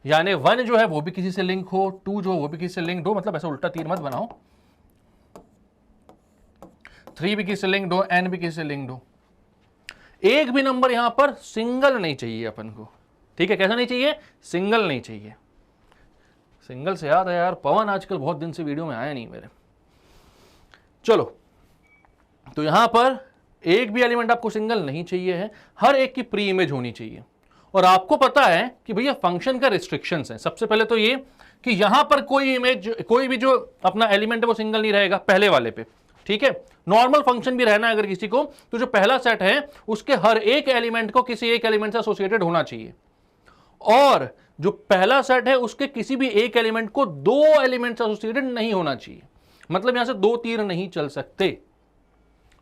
A: यानी 1 जो है वो भी किसी से लिंक हो, 2 जो वो भी किसी से लिंक हो, मतलब ऐसा उल्टा तीर मत बनाओ, 3 भी किसी से लिंक हो, n भी किसी से लिंक हो। एक भी नंबर यहां पर सिंगल नहीं चाहिए अपन को। ठीक है, कैसा नहीं चाहिए, सिंगल नहीं चाहिए। सिंगल से याद है यार, पवन आजकल बहुत दिन से वीडियो में आया नहीं मेरे। चलो, तो यहां पर एक भी एलिमेंट आपको सिंगल नहीं चाहिए है, हर एक की प्री इमेज होनी चाहिए। और आपको पता है कि भैया फंक्शन का रिस्ट्रिक्शंस है। सबसे पहले तो ये कि यहां पर कोई इमेज, कोई भी जो अपना एलिमेंट है वो सिंगल नहीं रहेगा पहले वाले पे। ठीक है, नॉर्मल फंक्शन भी रहना है अगर किसी को, तो जो पहला सेट है उसके हर एक एलिमेंट को किसी एक एलिमेंट से एसोसिएटेड होना चाहिए, और जो पहला सेट है उसके किसी भी एक एलिमेंट को दो एलिमेंट से एसोसिएटेड नहीं होना चाहिए, मतलब यहां से दो तीर नहीं चल सकते।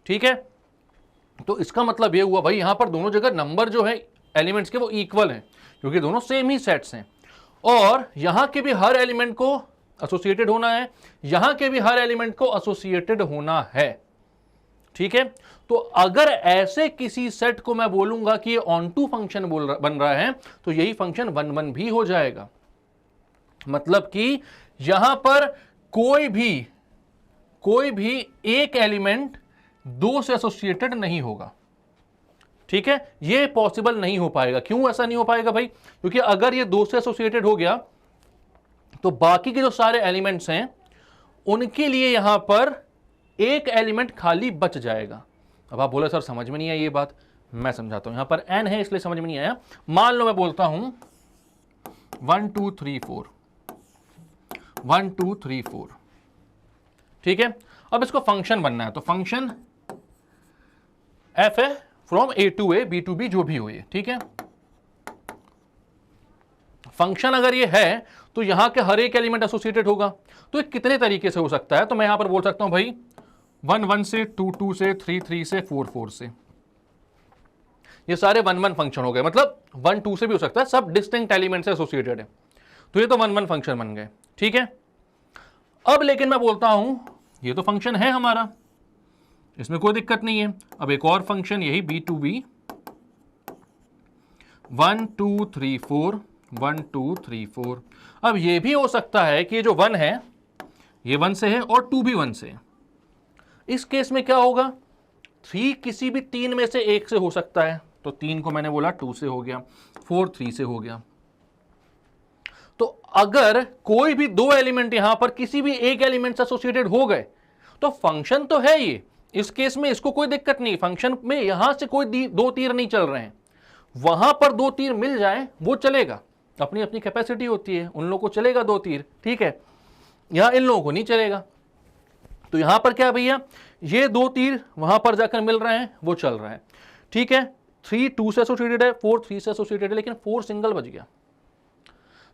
A: ठीक है, तो इसका मतलब यह हुआ भाई यहां पर दोनों जगह नंबर जो है एलिमेंट्स के वो इक्वल हैं, क्योंकि दोनों सेम ही सेट्स हैं, और यहां के भी हर एलिमेंट को एसोसिएटेड होना है, यहां के भी हर एलिमेंट को एसोसिएटेड होना है। ठीक है, तो अगर ऐसे किसी सेट को मैं बोलूंगा कि ये ऑन टू फंक्शन बन रहा है, तो यही फंक्शन 1 1 भी हो जाएगा। मतलब कि यहां पर कोई भी एक एलिमेंट 2 से एसोसिएटेड नहीं होगा। ठीक है, ये पॉसिबल नहीं हो पाएगा। क्यों ऐसा नहीं हो पाएगा भाई, क्योंकि अगर ये 2 से एसोसिएटेड हो गया तो बाकी के जो सारे एलिमेंट्स हैं उनके लिए यहां पर एक एलिमेंट खाली बच जाएगा। अब आप बोले सर समझ में नहीं आई ये बात, मैं समझाता हूं। यहां पर n है इसलिए समझ में नहीं आया। मान लो मैं बोलता हूं 1 2 3 4 1 2 3 4। ठीक है, अब इसको फंक्शन बनना है, तो फंक्शन f है from a to a b to b जो भी हो ये। ठीक है, फंक्शन अगर ये है तो यहां के हर एक एलिमेंट एसोसिएटेड होगा। तो ये कितने तरीके से हो सकता है, तो मैं यहां पर बोल सकता हूं भाई 1 1 से, 2 2 से, 3 3 से, 4 4 से। ये सारे 1 1 फंक्शन हो गए, मतलब 1 2 से भी हो सकता है, सब डिस्टिंक्ट एलिमेंट से एसोसिएटेड है। तो ये तो 1 1 फंक्शन बन गए, ठीक है। अब लेकिन मैं बोलता हूं ये तो फंक्शन है हमारा, इसमें कोई दिक्कत नहीं है। अब एक और फंक्शन यही B2B 1 2 3 4 1 2 3 4। अब ये भी हो सकता है कि ये जो 1 है ये 1 से है और 2 भी 1 से है। इस केस में क्या होगा, 3 किसी भी 3 में से एक से हो सकता है, तो 3 को मैंने बोला 2 से हो गया, 4 3 से हो गया। तो अगर कोई भी दो एलिमेंट यहां पर किसी भी एक एलिमेंट से एसोसिएटेड हो गए तो फंक्शन तो है ये, इस केस में इसको कोई दिक्कत नहीं, फंक्शन में यहां से कोई दो तीर नहीं चल रहे हैं, वहां पर दो तीर मिल जाए वो चलेगा, अपनी अपनी कैपेसिटी होती है, उन लोगों को चलेगा दो तीर, ठीक है, यहां इन लोगों को नहीं चलेगा। तो यहां पर क्या भैया, ये दो तीर वहां पर जाकर मिल रहे हैं, वो चल रहा है, ठीक है। 3 2 से एसोसिएटेड है, 4 3 से एसोसिएटेड है, लेकिन 4 सिंगल बच गया।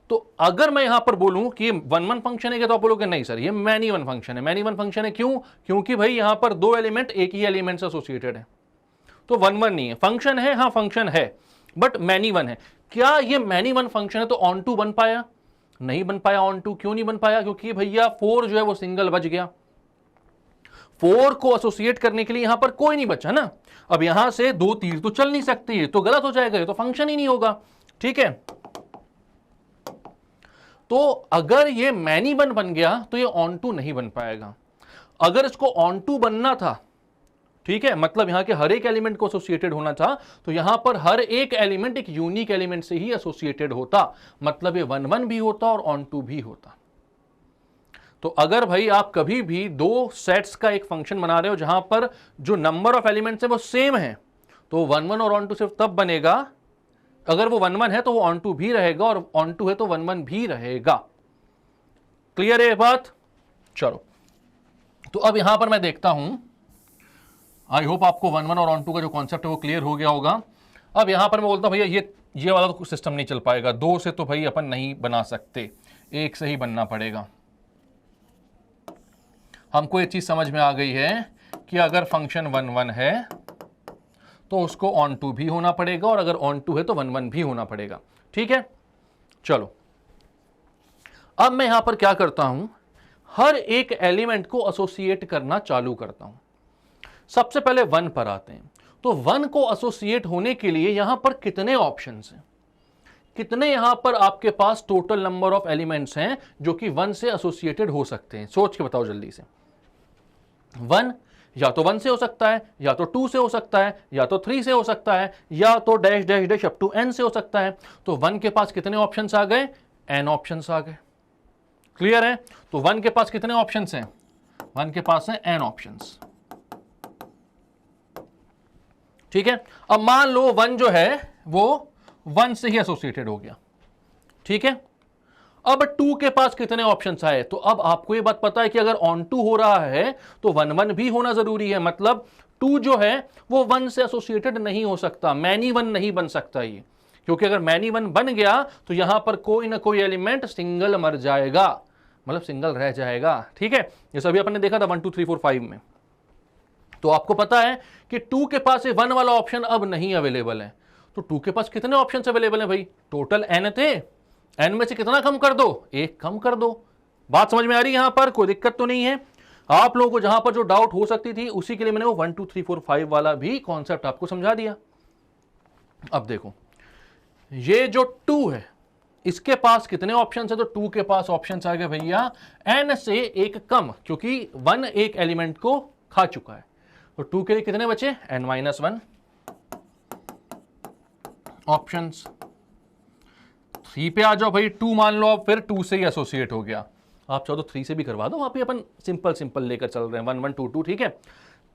A: तो अगर मैं यहां पर बोलूं कि 1 1 फंक्शन है, तो आप बोलोगे नहीं सर ये मैनी वन फंक्शन है। मैनी वन फंक्शन है क्यों, क्योंकि भाई यहां पर दो एलिमेंट एक ही एलिमेंट से एसोसिएटेड है, तो 1 1 नहीं है, फंक्शन है, हाँ फंक्शन है, बट मैनी वन है। क्या ये मैनी वन फंक्शन है तो ऑन टू बन पाया, नहीं बन पाया। ऑन टू क्यों नहीं बन पाया, क्योंकि भैया 4 जो है वो सिंगल बच गया, 4 को एसोसिएट करने के लिए यहां पर कोई नहीं बचा ना। अब यहां से दो तीर तो चल नहीं सकती है, तो गलत हो जाएगा, ये तो फंक्शन ही नहीं होगा, ठीक है। तो अगर ये मैनी वन बन गया तो ये ऑन टू नहीं बन पाएगा। अगर इसको ऑन टू बनना था, ठीक है, मतलब यहां के हर एक एलिमेंट को एसोसिएटेड होना था, तो यहां पर हर एक एलिमेंट एक यूनिक एलिमेंट से ही एसोसिएटेड होता, मतलब ये 1 1 भी होता और ऑन टू भी होता। तो अगर भाई आप कभी भी दो सेट्स का एक फंक्शन बना रहे हो जहां पर जो नंबर ऑफ एलिमेंट्स है वो सेम है, तो 1 1 और ऑन टू सिर्फ तब बनेगा अगर वो 1 1 है तो वो ऑन टू भी रहेगा, और ऑन टू है तो 1 1 भी रहेगा। क्लियर है ये बात, चलो। तो अब यहां पर मैं देखता हूं, आई होप आपको 1 1 और ऑन टू का जो कॉन्सेप्ट है वो क्लियर हो गया होगा। अब यहां पर मैं बोलता हूं भैया ये वाला तो सिस्टम नहीं चल पाएगा, दो से तो भाई अपन नहीं बना सकते, एक से ही बनना पड़ेगा। हमको ये चीज समझ में आ गई है कि अगर फंक्शन 1 1 है तो उसको ऑन टू भी होना पड़ेगा, और अगर ऑन टू है तो 1 1 भी होना पड़ेगा, ठीक है। चलो अब मैं यहां पर क्या करता हूं, हर एक एलिमेंट को एसोसिएट करना चालू करता हूं। सबसे पहले 1 पर आते हैं, तो 1 को एसोसिएट होने के लिए यहां पर कितने ऑप्शंस हैं, कितने यहां पर आपके पास टोटल नंबर ऑफ एलिमेंट्स हैं जो कि 1 से एसोसिएटेड हो सकते हैं, सोच के बताओ जल्दी से। 1 या तो 1 से हो सकता है, या तो 2 से हो सकता है, या तो 3 से हो सकता है, या तो dash dash dash up to n से हो सकता है। तो 1 के पास कितने ऑप्शंस आ गए, n ऑप्शंस आ गए। क्लियर है, तो 1 के पास कितने ऑप्शंस हैं, 1 के पास है n ऑप्शंस, ठीक है। अब मान लो 1 जो है वो 1 से ही एसोसिएटेड हो गया, ठीक है। अब 2 के पास कितने ऑप्शंस आए, तो अब आपको ये बात पता है कि अगर ऑन टू हो रहा है तो 1 1 भी होना जरूरी है, मतलब 2 जो है वो 1 से एसोसिएटेड नहीं हो सकता, मैनी 1 नहीं बन सकता ये, क्योंकि अगर मैनी 1 बन गया तो यहां पर कोई ना कोई एलिमेंट सिंगल मर जाएगा, मतलब सिंगल रह जाएगा, ठीक है। ये सभी अपने देखा था 1 2 3 4 5 में। तो आपको पता है कि 2 के पास 1 वाला ऑप्शन अब नहीं अवेलेबल है, तो 2 के पास कितने ऑप्शन अवेलेबल है भाई, टोटल n थे, n में से कितना कम कर दो, एक कम कर दो। बात समझ में आ रही है, यहां पर कोई दिक्कत तो नहीं है। आप लोगों को जहां पर जो डाउट हो सकती थी उसी के लिए मैंने वो 1 2 3 4 5 वाला भी कॉन्सेप्ट आपको समझा दिया। अब देखो ये जो 2 है इसके पास कितने ऑप्शन है, तो 2 के पास ऑप्शन आ गए भैया n से एक कम, क्योंकि 1 एक एलिमेंट को खा चुका है, तो 2 के लिए कितने बचे, n-1 ऑप्शंस। 3 पे आ जाओ भाई, 2 मान लो अब फिर 2 से ही एसोसिएट हो गया, आप चाहो तो 3 से भी करवा दो, वहां पे अपन सिंपल लेकर चल रहे हैं 1 1 2 2, ठीक है।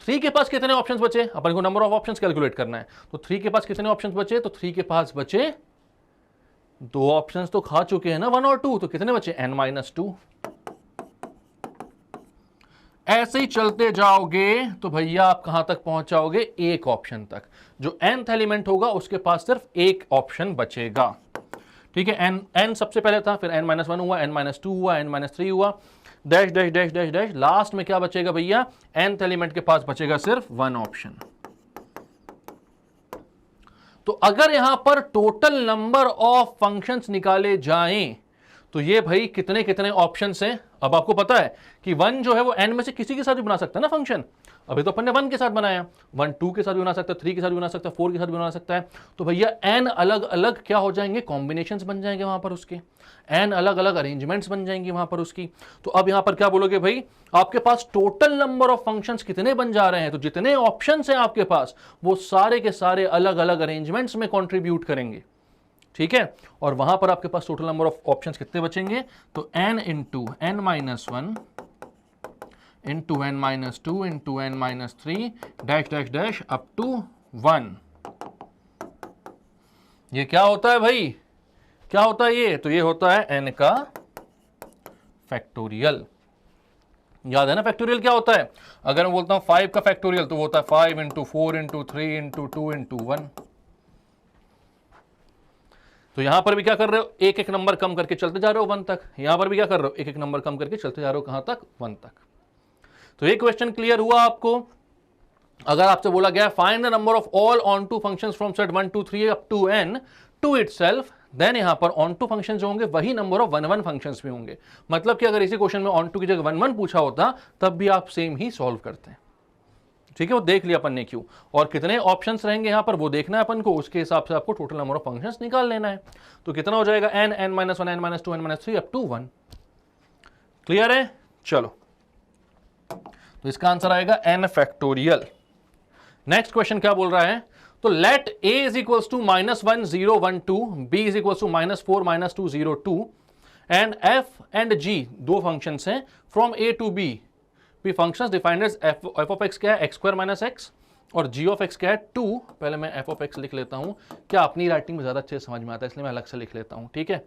A: 3 के पास कितने ऑप्शंस बचे, अपन को नंबर ऑफ ऑप्शंस कैलकुलेट करना है, तो 3 के पास कितने ऑप्शंस बचे, तो 3 के पास बचे 2 ऑप्शंस तो खा चुके हैं ना 1 और 2, तो कितने बचे n-2। ऐसे ही चलते जाओगे तो भैया आप कहां तक पहुंच जाओगे, एक ऑप्शन तक, जो nth एलिमेंट होगा उसके पास सिर्फ एक ऑप्शन बचेगा, ठीक है। n सबसे पहले था, फिर n-1 हुआ, n-2 हुआ, n-3 हुआ, dash dash dash dash dash, last में क्या बचेगा भैया, nth एलिमेंट के पास बचेगा सिर्फ वन ऑप्शन। तो अगर यहां पर टोटल नंबर ऑफ फंक्शंस निकाले जाएं तो ये भाई कितने कितने ऑप्शंस हैं। अब आपको पता है कि वन जो है वो n में से किसी के साथ भी बना सकता है ना फंक्शन। अभी तो अपन ने वन के साथ बनाया, वन टू के साथ भी बना सकता है, थ्री के साथ भी बना सकता है, फोर के साथ भी बना सकता है। तो भैया n अलग अलग क्या हो जाएंगे, कॉम्बिनेशंस बन जाएंगे वहां पर उसके, n अलग अलग अरेंजमेंट्स बन जाएंगी वहां पर उसकी। तो अब यहां पर क्या बोलोगे भाई, आपके पास टोटल नंबर ऑफ फंक्शंस कितने बन जा रहे हैं, तो जितने ऑप्शंस हैं आपके पास वो सारे के सारे अलग अलग अरेंजमेंट्स में कॉन्ट्रीब्यूट करेंगे, ठीक है। और वहां पर आपके पास टोटल नंबर ऑफ ऑप्शंस कितने बचेंगे, तो n into n minus one into n minus two into n minus three dash dash dash up to 1। ये क्या होता है भाई, क्या होता है ये, तो ये होता है n का फैक्टोरियल। याद है ना फैक्टोरियल क्या होता है, अगर मैं बोलता हूं 5 का फैक्टोरियल तो वो होता है 5 इंटू 4 इंटू 3 इंटू 2 इंटू 1। तो यहां पर भी क्या कर रहे हो, एक एक नंबर कम करके चलते जा रहे हो 1 तक, यहां पर भी क्या कर रहे हो, एक एक नंबर कम करके चलते जा रहे हो कहां तक, 1 तक। तो ये क्वेश्चन क्लियर हुआ आपको। अगर आपसे बोला गया find the number of all onto functions from set 1 2 3 up to n to itself, then यहां पर ऑन टू फंक्शंस जो होंगे वही नंबर ऑफ 1 1 फंक्शंस भी होंगे। मतलब कि अगर इसी क्वेश्चन में ऑन टू की जगह 1 1 पूछा होता तब भी आप सेम ही सॉल्व करते हैं, ठीक है। वो देख लिया अपन ने क्यों, और कितने ऑप्शंस रहेंगे यहां पर वो देखना है अपन को, उसके हिसाब से आपको टोटल नंबर ऑफ फंक्शंस निकाल लेना है। तो कितना हो जाएगा, n n minus one, n minus two, n minus three up to 1। Clear है, चलो तो इसका आंसर आएगा n फैक्टोरियल। नेक्स्ट क्वेश्चन क्या बोल रहा है, तो let a is equals to minus 1 0 1 2, b is equals to minus 4 minus 2 0 2 and f and g दो फंक्शंस हैं फ्रॉम a टू b। भी functions defined as f of x क्या है, x स्क्वायर माइनस x, और g of x क्या है 2। पहले मैं f ऑफ x लिख लेता हूं, क्या अपनी राइटिंग में ज्यादा अच्छे से समझ में आता है इसलिए मैं अलग से लिख लेता हूं, ठीक है।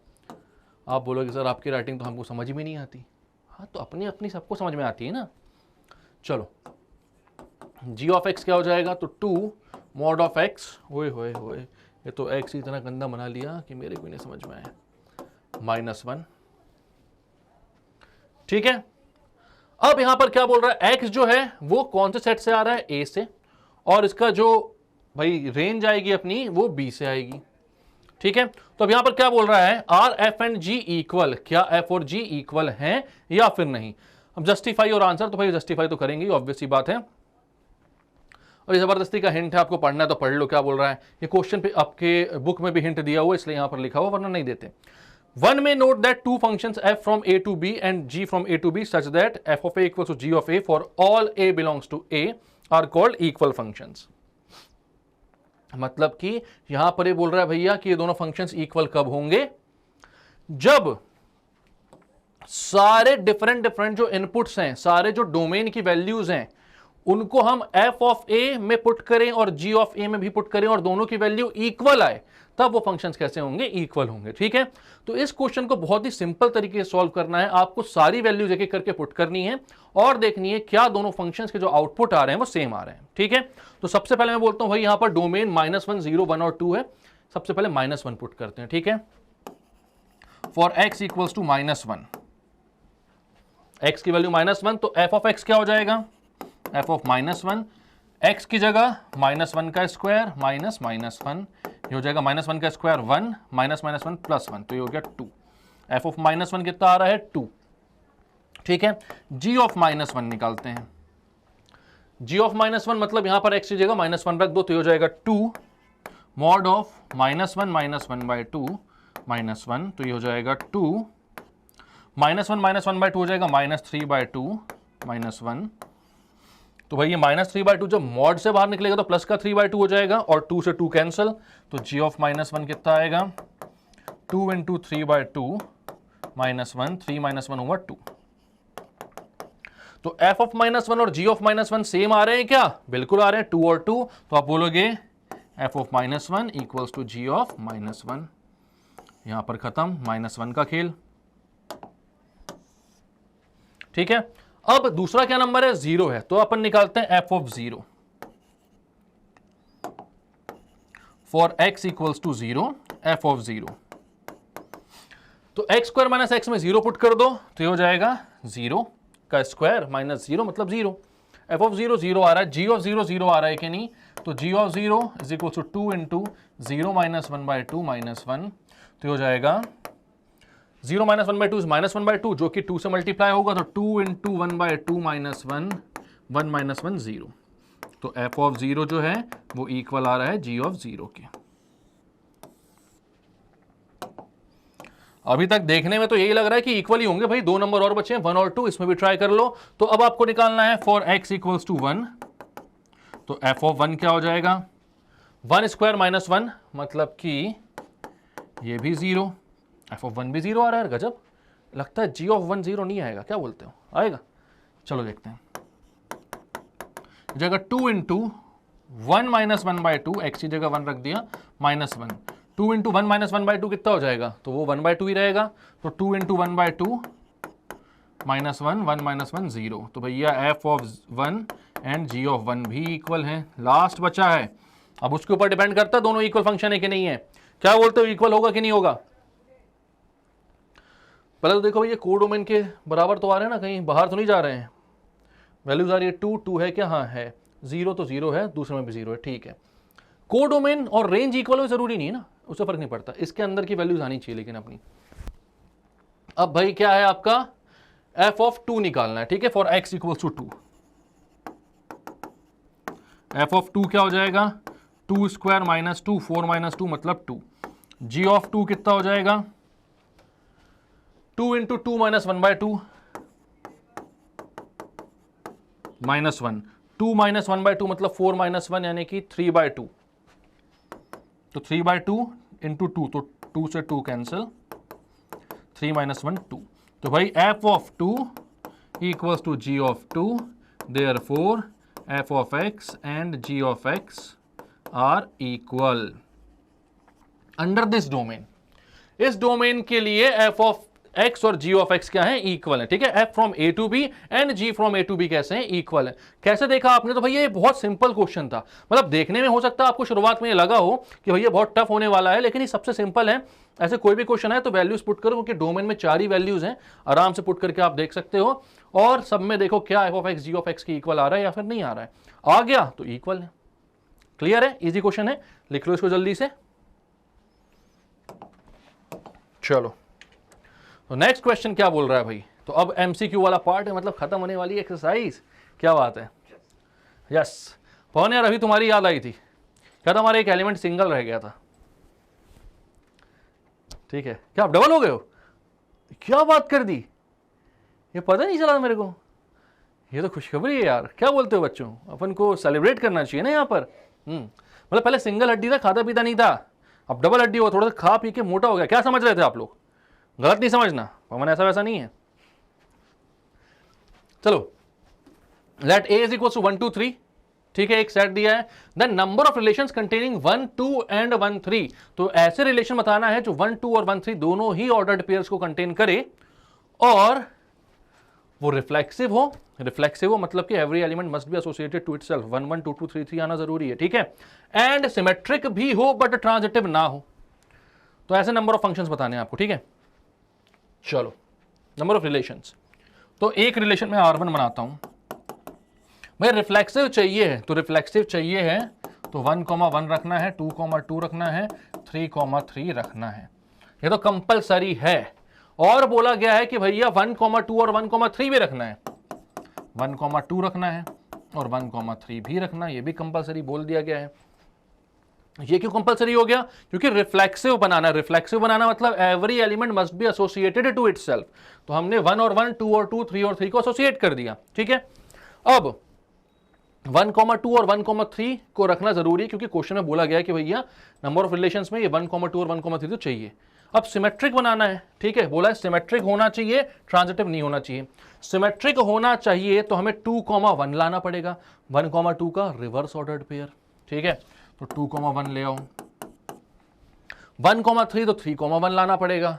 A: आप बोलोगे सर आपकी राइटिंग तो हमको समझ में नहीं आती, हाँ तो अपनी अपनी सबको समझ में आती है ना। चलो g ऑफ x क्या हो जाएगा, तो 2 मॉड ऑफ x, ओए होए होए ये तो x ही इतना गंदा बना लिया कि मेरे को नहीं समझ में आया, माइनस 1, ठीक है। अब यहां पर क्या बोल रहा है, x जो है वो कौन से सेट से आ रहा है, a से, और इसका जो भाई रेंज आएगी अपनी वो b से आएगी, ठीक है। तो अब यहां पर क्या बोल रहा है, are f and g equal, क्या f और g इक्वल हैं या फिर नहीं। अब जस्टिफाई और आंसर, तो भाई जस्टिफाई तो करेंगे, ऑब्वियस सी बात है। और ये जबरदस्ती का हिंट है, आपको पढ़ना है तो पढ़ लो क्या बोल रहा है। ये क्वेश्चन पे आपके बुक में भी हिंट दिया हुआ इसलिए यहां पर लिखा हुआ, वरना नहीं देते। वन में note that two functions f from a to b and g from a to b such that f of a equals to g of a for all a belongs to a are called equal functions. मतलब कि यहां पर ये बोल रहा है भैया कि ये दोनों फंक्शंस इक्वल कब होंगे, जब सारे डिफरेंट डिफरेंट जो इनपुट्स हैं, सारे जो डोमेन की वैल्यूज हैं उनको हम f ऑफ a में पुट करें और g ऑफ a में भी पुट करें और दोनों की वैल्यू इक्वल आए, तब वो फंक्शंस कैसे होंगे, इक्वल होंगे, ठीक है। तो इस क्वेश्चन को बहुत ही सिंपल तरीके से सॉल्व करना है, आपको सारी वैल्यूज एक एक करके पुट करनी है और देखनी है क्या दोनों फंक्शंस के जो आउटपुट आ रहे हैं वो सेम आ रहे हैं, ठीक है। तो सबसे पहले मैं बोलता हूं भाई यहां पर डोमेन माइनस 1 0 1 और 2 है, सबसे पहले माइनस 1 पुट करते हैं, ठीक है। For x equals to minus 1, x की वैल्यू माइनस 1, तो f ऑफ x क्या हो जाएगा, f ऑफ माइनस 1, x की जगह माइनस 1 का स्क्वायर माइनस माइनस 1, ये हो जाएगा माइनस 1 का स्क्वायर 1 माइनस माइनस 1 प्लस 1, तो ये हो गया 2। f ऑफ माइनस 1 कितना आ रहा है 2, ठीक है। g ऑफ माइनस 1 निकालते हैं, g ऑफ माइनस 1 मतलब यहां पर x की जगह माइनस 1 रख दो, तो ये हो जाएगा 2 mod of minus 1 minus 1 by 2 minus 1, तो ये हो जाएगा 2 माइनस 1 बाई 2 हो जाएगा माइनस 3 बाई 2 माइनस 1। तो भाई ये माइनस 3 बाई 2 जब मॉड से बाहर निकलेगा तो प्लस का 3 बाई 2 हो जाएगा और 2 से 2 कैंसिल, तो g ऑफ माइनस 1 कितना आएगा 2 इंटू 3 बाई 2 माइनस 1, 3 माइनस 1 हुआ 2। तो f ऑफ माइनस 1 और g ऑफ माइनस 1 सेम आ रहे हैं क्या, बिल्कुल आ रहे हैं, 2 और 2, तो आप बोलोगे f of minus 1 equals to g of minus 1, यहां पर खत्म माइनस 1 का खेल, ठीक है। अब दूसरा क्या नंबर है, 0 है, तो अपन निकालते हैं f of 0 for x equals to 0, f of 0, तो x स्क्वायर माइनस x में 0 पुट कर दो तो ये हो जाएगा 0 का स्क्वायर माइनस 0 मतलब 0। एफ ऑफ 0 0 आ रहा है, जी ऑफ 0 0 आ रहा है कि नहीं, तो G of 0 is equal to 2 into 0 minus 1/2 minus 1, तो हो जाएगा 0 माइनस 1/2 इज माइनस 1/2 जो कि 2 से मल्टीप्लाई होगा, तो 2 इंटू 1/2 माइनस 1, 1 माइनस 1 0, तो एफ ऑफ 0 जो है वो इक्वल आ रहा है जी ऑफ 0 के। अभी तक देखने में तो यही लग रहा है कि इक्वल ही होंगे भाई, दो नंबर और बचे हैं 1 और 2, इसमें भी ट्राई कर लो। तो अब आपको निकालना है फॉर x इक्वल्स टू 1, तो एफ ऑफ 1 क्या हो जाएगा, 1 स्क्वायर माइनस 1 मतलब कि ये भी 0, एफ ऑफ 1 भी 0 आ रहा है, गजब। लगता है जी ऑफ 1 0 नहीं आएगा, क्या बोलते हो, आएगा? चलो देखते हैं। जगह 2 इंटू 1 माइनस 1/2, एक्स की जगह 1 रख दिया, माइनस 1, 2 इंटू 1 माइनस 1/2 कितना हो जाएगा, तो वो 1/2 ही रहेगा, तो 2 इंटू 1/2 माइनस 1, 1 माइनस 1 0, तो भैया f of 1 and g of 1 भी इक्वल है। लास्ट बचा है, अब उसके ऊपर डिपेंड करता है दोनों इक्वल फंक्शन है कि नहीं है। क्या बोलते हो, इक्वल होगा कि नहीं होगा? पहले तो देखो ये कोडोमेन के बराबर तो आ रहे हैं ना, कहीं बाहर तो नहीं जा रहे हैं। वैल्यूज आ रही है 2 2 है क्या, हाँ है, 0 तो 0 है, दूसरे में भी 0 है, ठीक है। कोडोमेन और रेंज इक्वल हो जरूरी नहीं है ना, उससे फर्क नहीं पड़ता, इसके अंदर की वैल्यूज आनी चाहिए लेकिन अपनी। अब भाई क्या है आपका, एफ ऑफ 2 निकालना है, ठीक है, for x equals to 2। F of 2 क्या हो जाएगा, 2 स्क्वायर माइनस 2, 4 माइनस 2 मतलब 2। जी ऑफ 2 कितना हो जाएगा, 2 इंटू 2 माइनस 1/2 माइनस 1, 2 माइनस 1/2 मतलब 4 माइनस 1 यानी कि 3/2, तो 3/2 इंटू 2, तो 2 से 2 कैंसिल, 3 माइनस 1 2, तो भाई f of 2 equals to g of 2, therefore f of x and g of x are equal under this domain. इस डोमेन के लिए एफ ऑफ एक्स और जी ऑफ एक्स क्या है, इक्वल है, ठीक है। F from A to B and g from A to B कैसे हैं, इक्वल है। कैसे देखा आपने, तो भैया ये बहुत सिंपल क्वेश्चन था, मतलब देखने में हो सकता है आपको शुरुआत में ये लगा हो कि भैया बहुत टफ होने वाला है, लेकिन ये सबसे सिंपल है। ऐसे कोई भी क्वेश्चन है तो वैल्यूज पुट करो, क्योंकि डोमेन में 4 ही वैल्यूज हैं, आराम से पुट करके आप देख सकते हो, और सब में देखो क्या f of x g of x की इक्वल आ रहा है या फिर नहीं आ रहा है। आ गया तो इक्वल है, क्लियर है, इजी क्वेश्चन है, लिख लो इसको जल्दी से। चलो तो नेक्स्ट क्वेश्चन क्या बोल रहा है भाई, तो अब एमसीक्यू वाला पार्ट है, मतलब खत्म होने वाली एक्सरसाइज, क्या बात है। यस पवन यार, अभी तुम्हारी याद आई थी, क्या था, हमारा एक एलिमेंट सिंगल रह गया था, ठीक है। क्या आप डबल हो गए हो, क्या बात कर दी, ये पता नहीं चला मेरे को, ये तो खुशखबरी है यार। क्या बोलते हो बच्चों, अपन को सेलिब्रेट करना चाहिए ना यहाँ पर। मतलब पहले सिंगल हड्डी था, खाता पीता नहीं था, अब डबल हड्डी हो, थोड़ा सा खा पी के मोटा हो गया। क्या समझ रहे थे आप लोग, गलत नहीं समझना, पवन ऐसा वैसा नहीं है। चलो let A is equal to 1 2 3, ठीक है, एक सेट दिया है, then number of relations containing 1 2 and 1 3, तो ऐसे रिलेशन बताना है जो 1 2 और 1 3 दोनों ही ऑर्डर्ड पेयर्स को कंटेन करे, और वो रिफ्लेक्सिव हो। रिफ्लेक्सिव हो मतलब कि every element must be associated to itself, 1 1 2 2 3 3 आना जरूरी है, ठीक है। एंड सिमेट्रिक भी हो बट ट्रांजिटिव ना हो, तो ऐसे नंबर ऑफ फंक्शंस बताने हैं आपको, ठीक है। चलो नंबर ऑफ रिलेशंस, तो एक रिलेशन में R1 बनाता हूं भाई, रिफ्लेक्सिव चाहिए है, तो रिफ्लेक्सिव चाहिए है तो 1,1 रखना है, 2,2 रखना है, 3,3 रखना है, ये तो कंपलसरी है। और बोला गया है कि भैया 1,2 और 1,3 भी रखना है, 1,2 रखना है और 1,3 भी रखना है, ये भी कंपलसरी बोल दिया गया है। ये क्यों कंपलसरी हो गया, क्योंकि रिफ्लेक्सिव बनाना है। रिफ्लेक्सिव बनाना मतलब every element must be associated to itself, तो हमने 1 और 1, 2 और 2, 3 और 3 को एसोसिएट कर दिया, ठीक है। अब 1,2 और 1,3 को रखना जरूरी है, क्योंकि क्वेश्चन में बोला गया है कि भैया नंबर ऑफ रिलेशंस में ये 1,2 और 1,3 तो चाहिए। अब सिमेट्रिक बनाना है, ठीक है, बोला है सिमेट्रिक होना चाहिए, ट्रांजिटिव नहीं होना चाहिए। सिमेट्रिक होना चाहिए तो हमें 2,1 लाना पड़ेगा, 1,2 का रिवर्स ऑर्डर्ड पेयर, ठीक है, तो 2,1 ले आओ। 1,3 तो 3,1 लाना पड़ेगा,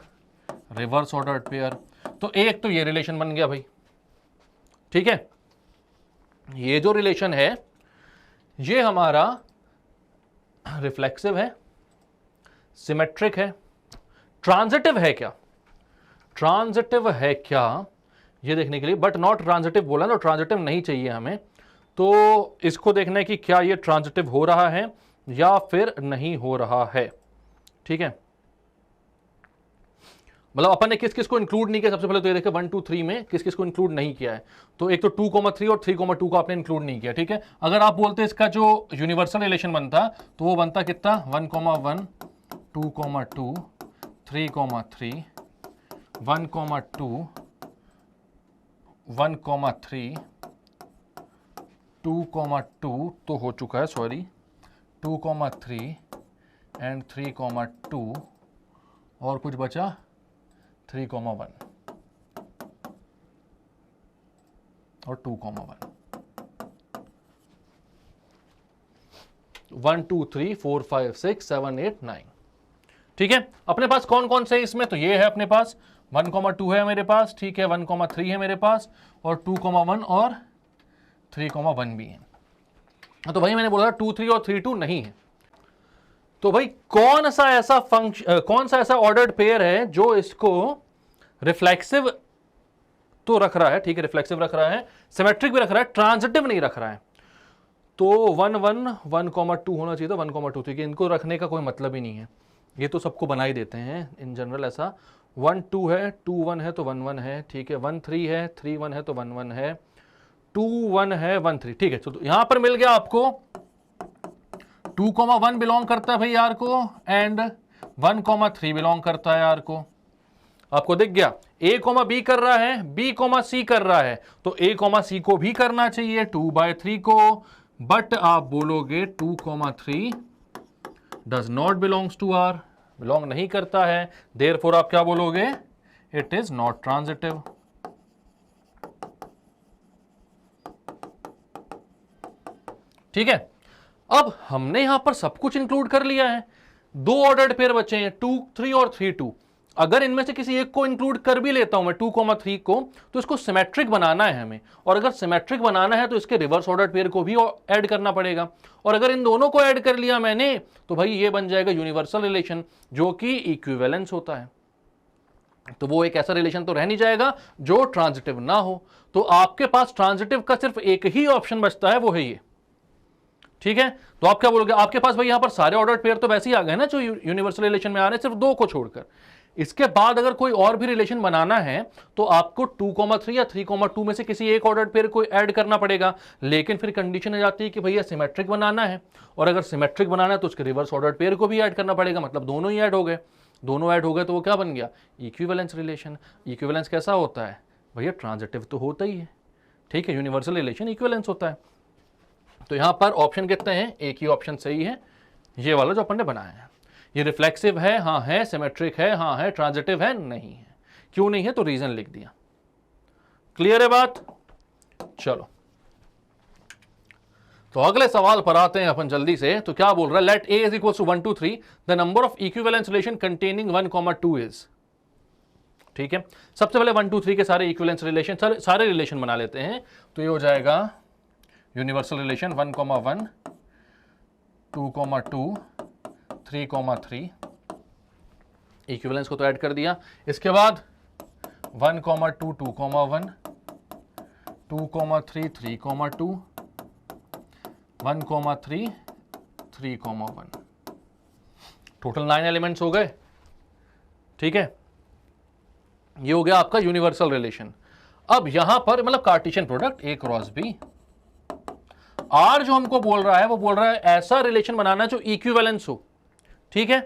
A: रिवर्स ऑर्डर्ड पेयर, तो एक तो ये रिलेशन बन गया भाई, ठीक है। ये जो रिलेशन है ये हमारा रिफ्लेक्सिव है, सिमेट्रिक है, ट्रांजिटिव है क्या, ट्रांजिटिव है क्या, ये देखने के लिए, बट नॉट ट्रांजिटिव बोला, तो ट्रांजिटिव नहीं चाहिए हमें। तो इसको देखना है कि क्या ये ट्रांजिटिव हो रहा है या फिर नहीं हो रहा है। ठीक है, मतलब अपन ने किस किस को इंक्लूड नहीं किया, सबसे पहले तो ये देखें 1 2 3 में किस किस को इंक्लूड नहीं किया है। तो एक तो 2,3 और 3,2 को आपने इंक्लूड नहीं किया। ठीक है, अगर आप बोलते इसका जो यूनिवर्सल रिलेशन बनता तो वो बनता कितना, 1,1 2,2 3,3 1,2 1,3 2,2 तो हो चुका है, सॉरी 2,3 एंड 3,2 और कुछ बचा 3,1 और 2,1 1 2 3 4 5 6 7 8 9। ठीक है, अपने पास कौन कौन से इसमें, तो ये है अपने पास 1,2 है मेरे पास, ठीक है 1,3 है मेरे पास और 2,1 और 3,1 भी है। तो भाई मैंने बोला 2 3 और 3 2 नहीं है। तो भाई कौन सा ऐसा ऑर्डर्ड पेयर है जो इसको रिफ्लेक्सिव तो रख रहा है, ठीक है रिफ्लेक्सिव रख रहा है, सिमेट्रिक भी रख रहा है, ट्रांजिटिव नहीं रख रहा है। तो 1 1 1,2 होना चाहिए था, 1,2, ठीक है, इनको रखने का कोई मतलब ही नहीं है, ये तो सबको बना ही देते हैं इन जनरल। ऐसा 1 2 है, 2 1 है तो 1 1 है, ठीक है 1 3 है, 3 1 है तो 1 1 है, 2 1 है 1 3, ठीक है। तो यहां पर मिल गया आपको 2,1 बिलोंग करता है भाई यार को एंड 1,3 बिलोंग करता है यार को। आपको दिख गया A, B कर रहा है, B, C कर रहा है, तो A, C को भी करना चाहिए 2/3 को, बट आप बोलोगे 2,3 does not belongs to R, belong नहीं करता है, देयरफॉर आप क्या बोलोगे, इट इज नॉट ट्रांजिटिव। ठीक है, अब हमने यहां पर सब कुछ इंक्लूड कर लिया है, दो ऑर्डर्ड पेयर बचे हैं 2 3 और 3 2। अगर इनमें से किसी एक को इंक्लूड कर भी लेता हूं मैं 2,3 को, तो इसको सिमेट्रिक बनाना है हमें, और अगर सिमेट्रिक बनाना है तो इसके रिवर्स ऑर्डर्ड पेयर को भी ऐड करना पड़ेगा, और अगर इन दोनों को ऐड कर लिया मैंने तो भाई ये बन जाएगा यूनिवर्सल रिलेशन जो कि इक्विवेलेंस होता है। तो वो एक ऐसा रिलेशन तो रह नहीं जाएगा जो ट्रांजिटिव ना हो। तो आपके पास ट्रांजिटिव का सिर्फ एक ही ऑप्शन बचता है, वो है ये। ठीक है, तो आप क्या बोलोगे, आपके पास भाई यहां पर सारे ऑर्डर्ड पेयर तो वैसे ही आ गए ना जो यूनिवर्सल रिलेशन में आ रहे हैं, सिर्फ दो को छोड़कर। इसके बाद अगर कोई और भी रिलेशन बनाना है तो आपको 2,3 या 3,2 में से किसी एक ऑर्डर्ड पेयर को ऐड करना पड़ेगा, लेकिन फिर कंडीशन आ जाती है कि भैया सिमेट्रिक बनाना है, और अगर सिमेट्रिक बनाना है तो उसके रिवर्स ऑर्डर्ड पेयर को भी ऐड करना पड़ेगा, मतलब दोनों ही ऐड हो गए। दोनों ऐड हो गए तो वो क्या बन गया, इक्विवेलेंस रिलेशन। इक्विवेलेंस कैसा होता है भैया, ट्रांजिटिव तो होता ही है, ठीक है, यूनिवर्सल रिलेशन इक्विवेलेंस होता है। तो यहां पर ऑप्शन कितने हैं, एक ही ऑप्शन सही है, ये वाला जो अपन ने बनाया है। ये रिफ्लेक्सिव है, हाँ है, सिमेट्रिक है, हाँ है, ट्रांजिटिव है, नहीं है। क्यों नहीं है, तो रीजन लिख दिया। क्लियर है बात, चलो तो अगले सवाल पर आते हैं अपन जल्दी से। तो क्या बोल रहा है, let A is equal to 1 2 3 the number of equivalence relation containing 1,2 is. ठीक है, सबसे पहले 1 2 3 के सारे इक्विवेलेंस रिलेशन, सारे रिलेशन बना लेते हैं। तो ये हो जाएगा यूनिवर्सल रिलेशन 1,1 2,2 3,3, इक्विवेलेंस को तो ऐड कर दिया। इसके बाद 1,2 2,1 2,3 3,2 1,3 3,1, टोटल 9 एलिमेंट्स हो गए। ठीक है, ये हो गया आपका यूनिवर्सल रिलेशन। अब यहां पर मतलब Cartesian product A cross B, R जो हमको बोल रहा है वो बोल रहा है ऐसा रिलेशन बनाना जो इक्विवेलेंस हो, ठीक है,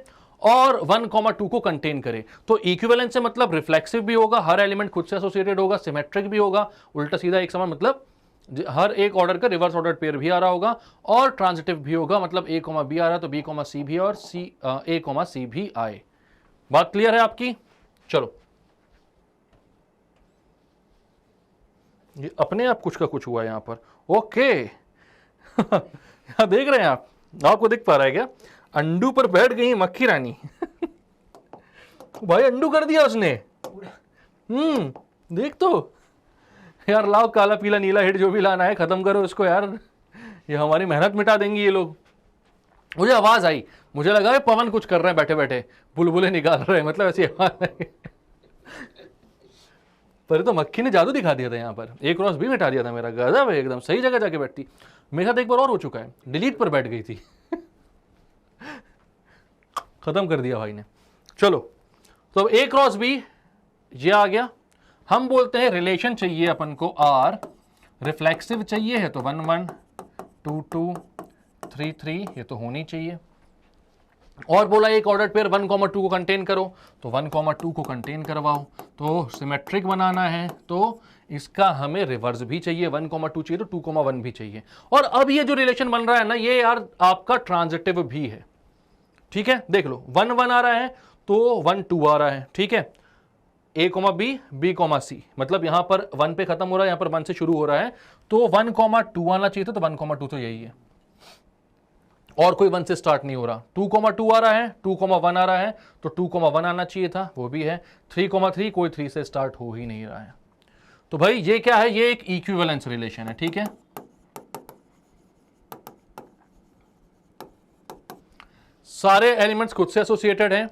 A: और 1,2 को कंटेन करे। तो इक्विवेलेंस से मतलब रिफ्लेक्सिव भी होगा, हर एलिमेंट खुद से एसोसिएटेड होगा, सिमेट्रिक भी होगा, उल्टा सीधा एक समान, मतलब हर एक ऑर्डर का रिवर्स ऑर्डर पेयर भी आ रहा होगा, और ट्रांजिटिव भी होगा, मतलब A, B आ रहा है तो B, C भी और A, C भी आए। बात क्लियर है आपकी, चलो ये अपने आप कुछ का कुछ हुआ यहां पर, ओके। यहां देख रहे हैं आप, आपको दिख पा रहा है क्या, अंडू पर बैठ गई मक्खी रानी। भाई अंडू कर दिया उसने, देख तो यार, लाओ काला पीला नीला हिट जो भी लाना है खत्म करो इसको यार, ये हमारी मेहनत मिटा देंगी ये लोग। मुझे आवाज आई, मुझे लगा पवन कुछ कर रहे हैं बैठे बैठे, बुलबुले निकाल रहे हैं, मतलब ऐसी आवाज आई। पर तो मक्खी ने जादू दिखा दिया था यहाँ पर, A क्रॉस B मिटा दिया था मेरा, गजब है, एकदम सही जगह जाके बैठती। मेरे साथ एक बार और हो चुका है, डिलीट पर बैठ गई थी खत्म कर दिया भाई ने। चलो तो A क्रॉस B ये आ गया। हम बोलते हैं रिलेशन चाहिए अपन को R, रिफ्लेक्सिव चाहिए है तो 1 1 2 2 3 3 ये तो होनी चाहिए। और बोला एक ऑर्डर्ड पेयर 1, 2 को कंटेन करो, तो 1, 2 को कंटेन करवाओ। तो सिमेट्रिक बनाना है तो इसका हमें रिवर्स भी चाहिए, 1, 2 चाहिए तो 2, 1 भी चाहिए। और अब ये जो रिलेशन बन रहा है ना, ये यार आपका ट्रांजिटिव भी है, ठीक है। देख लो 1 1 आ रहा है तो 1 2 आ रहा है, ठीक है। A, B, B, C, मतलब यहां पर 1 पे खत्म हो रहा है, यहां पर 1 से शुरू हो रहा है, तो 1, 2 आना चाहिए था, तो 1, 2 तो यही है, और कोई 1 से स्टार्ट नहीं हो रहा। 2, 2 आ रहा है, 2, 1 आ रहा है, तो 2, 1 आना चाहिए था, वो भी है। 3, 3 कोई 3 से स्टार्ट हो ही नहीं रहा है। तो भाई ये क्या है, ये एक इक्विवेलेंस रिलेशन है, ठीक है। सारे एलिमेंट्स खुद से एसोसिएटेड हैं,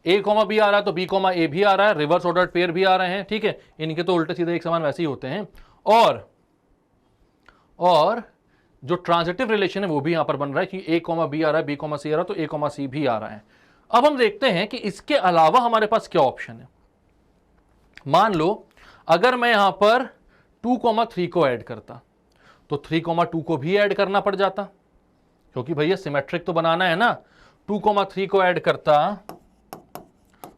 A: A, B आ रहा है तो B, A भी आ रहा है, रिवर्स ऑर्डर्ड पेयर भी आ रहे हैं, ठीक है। इनके तो उल्टे सीधे एक समान वैसे ही होते हैं। और जो ट्रांजिटिव रिलेशन है वो भी यहां पर बन रहा है कि A, B आ रहा है, B, C आ रहा है, तो A, C भी आ रहा है। अब हम देखते हैं कि इसके अलावा हमारे पास क्या ऑप्शन है। मान लो अगर मैं यहां पर 2, 3 को ऐड करता, तो 3, 2 को भी ऐड करना पड़ जाता, क्योंकि भैया सिमेट्रिक तो बनाना है ना। 2, 3 को ऐड करता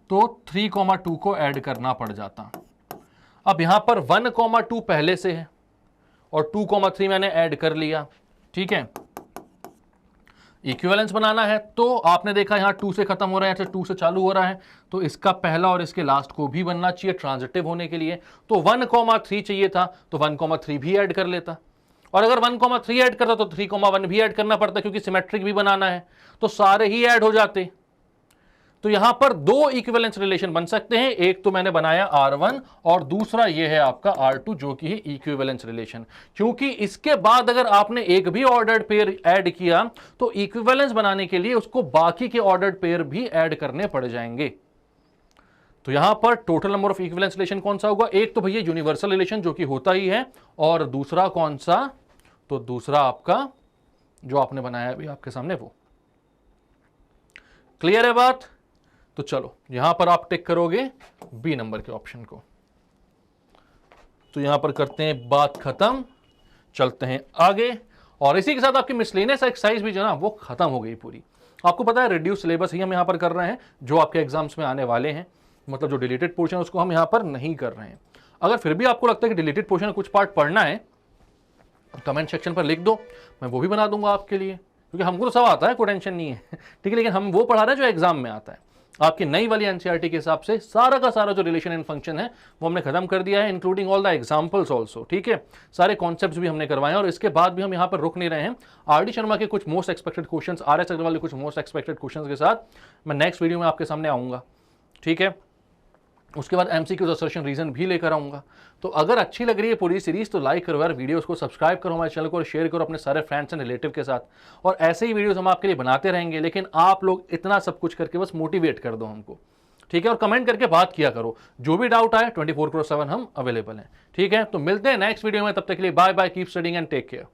A: तो 3, 2 को ऐड करना पड़ जाता। अब यहां पर 1, 2 पहले से है और 2, 3 मैंने ऐड कर लिया, ठीक है। इक्विवेलेंस बनाना है तो आपने देखा यहां 2 से खत्म हो रहा है, 2 से चालू हो रहा है, तो इसका पहला और इसके लास्ट को भी बनना चाहिए ट्रांजिटिव होने के लिए। तो 1, 3 चाहिए था, तो 1, 3 भी ऐड कर लेता। और अगर 1, 3 ऐड करता तो 3, 1 भी ऐड करना पड़ता, क्योंकि सिमेट्रिक भी बनाना है, तो सारे ही ऐड हो जाते। तो यहां पर दो इक्विवेलेंस रिलेशन बन सकते हैं, एक तो मैंने बनाया R1 और दूसरा ये है आपका R2 जो कि है इक्विवेलेंस रिलेशन। क्योंकि इसके बाद अगर आपने एक भी ऑर्डर्ड पेयर ऐड किया तो इक्विवेलेंस बनाने के लिए उसको बाकी के ऑर्डर्ड पेयर भी ऐड करने पड़ जाएंगे। तो यहां पर total number of equivalence relation कौन सा होगा, एक तो भैया यूनिवर्सल रिलेशन जो कि होता ही है, और दूसरा कौन सा, तो दूसरा आपका जो आपने बनाया अभी आपके सामने वो। क्लियर है बात। तो चलो यहां पर आप टिक करोगे बी नंबर के ऑप्शन को। तो यहां पर करते हैं बात खत्म, चलते हैं आगे। और इसी के साथ आपकी मिसलेनियस एक्सरसाइज भी जो ना वो खत्म हो गई पूरी। आपको पता है रिड्यूस सिलेबस ही हम यहां पर कर रहे हैं, जो आपके एग्जाम्स में आने वाले हैं, मतलब जो डिलीटेड पोर्शन है उसको हम यहां पर नहीं कर रहे हैं। अगर फिर भी आपको लगता है कि डिलीटेड पोर्शन कुछ पार्ट पढ़ना है, कमेंट सेक्शन पर लिख दो, मैं वो भी बना दूंगा आपके लिए, क्योंकि हमको तो सब आता है, कोई टेंशन नहीं है ठीक है। लेकिन हम वो पढ़ा रहे हैं जो एग्जाम में आता है। आपकी नई वाली एनसीईआरटी के हिसाब से सारा का सारा जो रिलेशन एंड फंक्शन है वो हमने खत्म कर दिया है, including all the examples also, ठीक है। सारे कॉन्सेप्ट्स भी हमने करवाए हैं, और इसके बाद भी हम यहां पर रुक नहीं रहे हैं। आरडी शर्मा के कुछ most expected questions, RS Agarwal के कुछ मोस्ट एक्सपेक्टेड क्वेश्चंस के साथ मैं नेक्स्ट वीडियो में आपके सामने आऊंगा, ठीक है। उसके बाद एमसीक्यूज असर्शन रीजन भी लेकर आऊंगा। तो अगर अच्छी लग रही है पूरी सीरीज तो लाइक करो यार, वीडियोस को सब्सक्राइब करो हमारे चैनल को, और शेयर करो अपने सारे फ्रेंड्स एंड रिलेटिव के साथ। और ऐसे ही वीडियोस हम आपके लिए बनाते रहेंगे, लेकिन आप लोग इतना सब कुछ करके बस मोटिवेट कर दो हमको, ठीक है। और कमेंट करके बात किया करो, जो भी डाउट आए 24/7 हम अवेलेबल हैं, ठीक है। तो मिलते हैं नेक्स्ट वीडियो में, तब तक के लिए bye bye, keep studying and take care.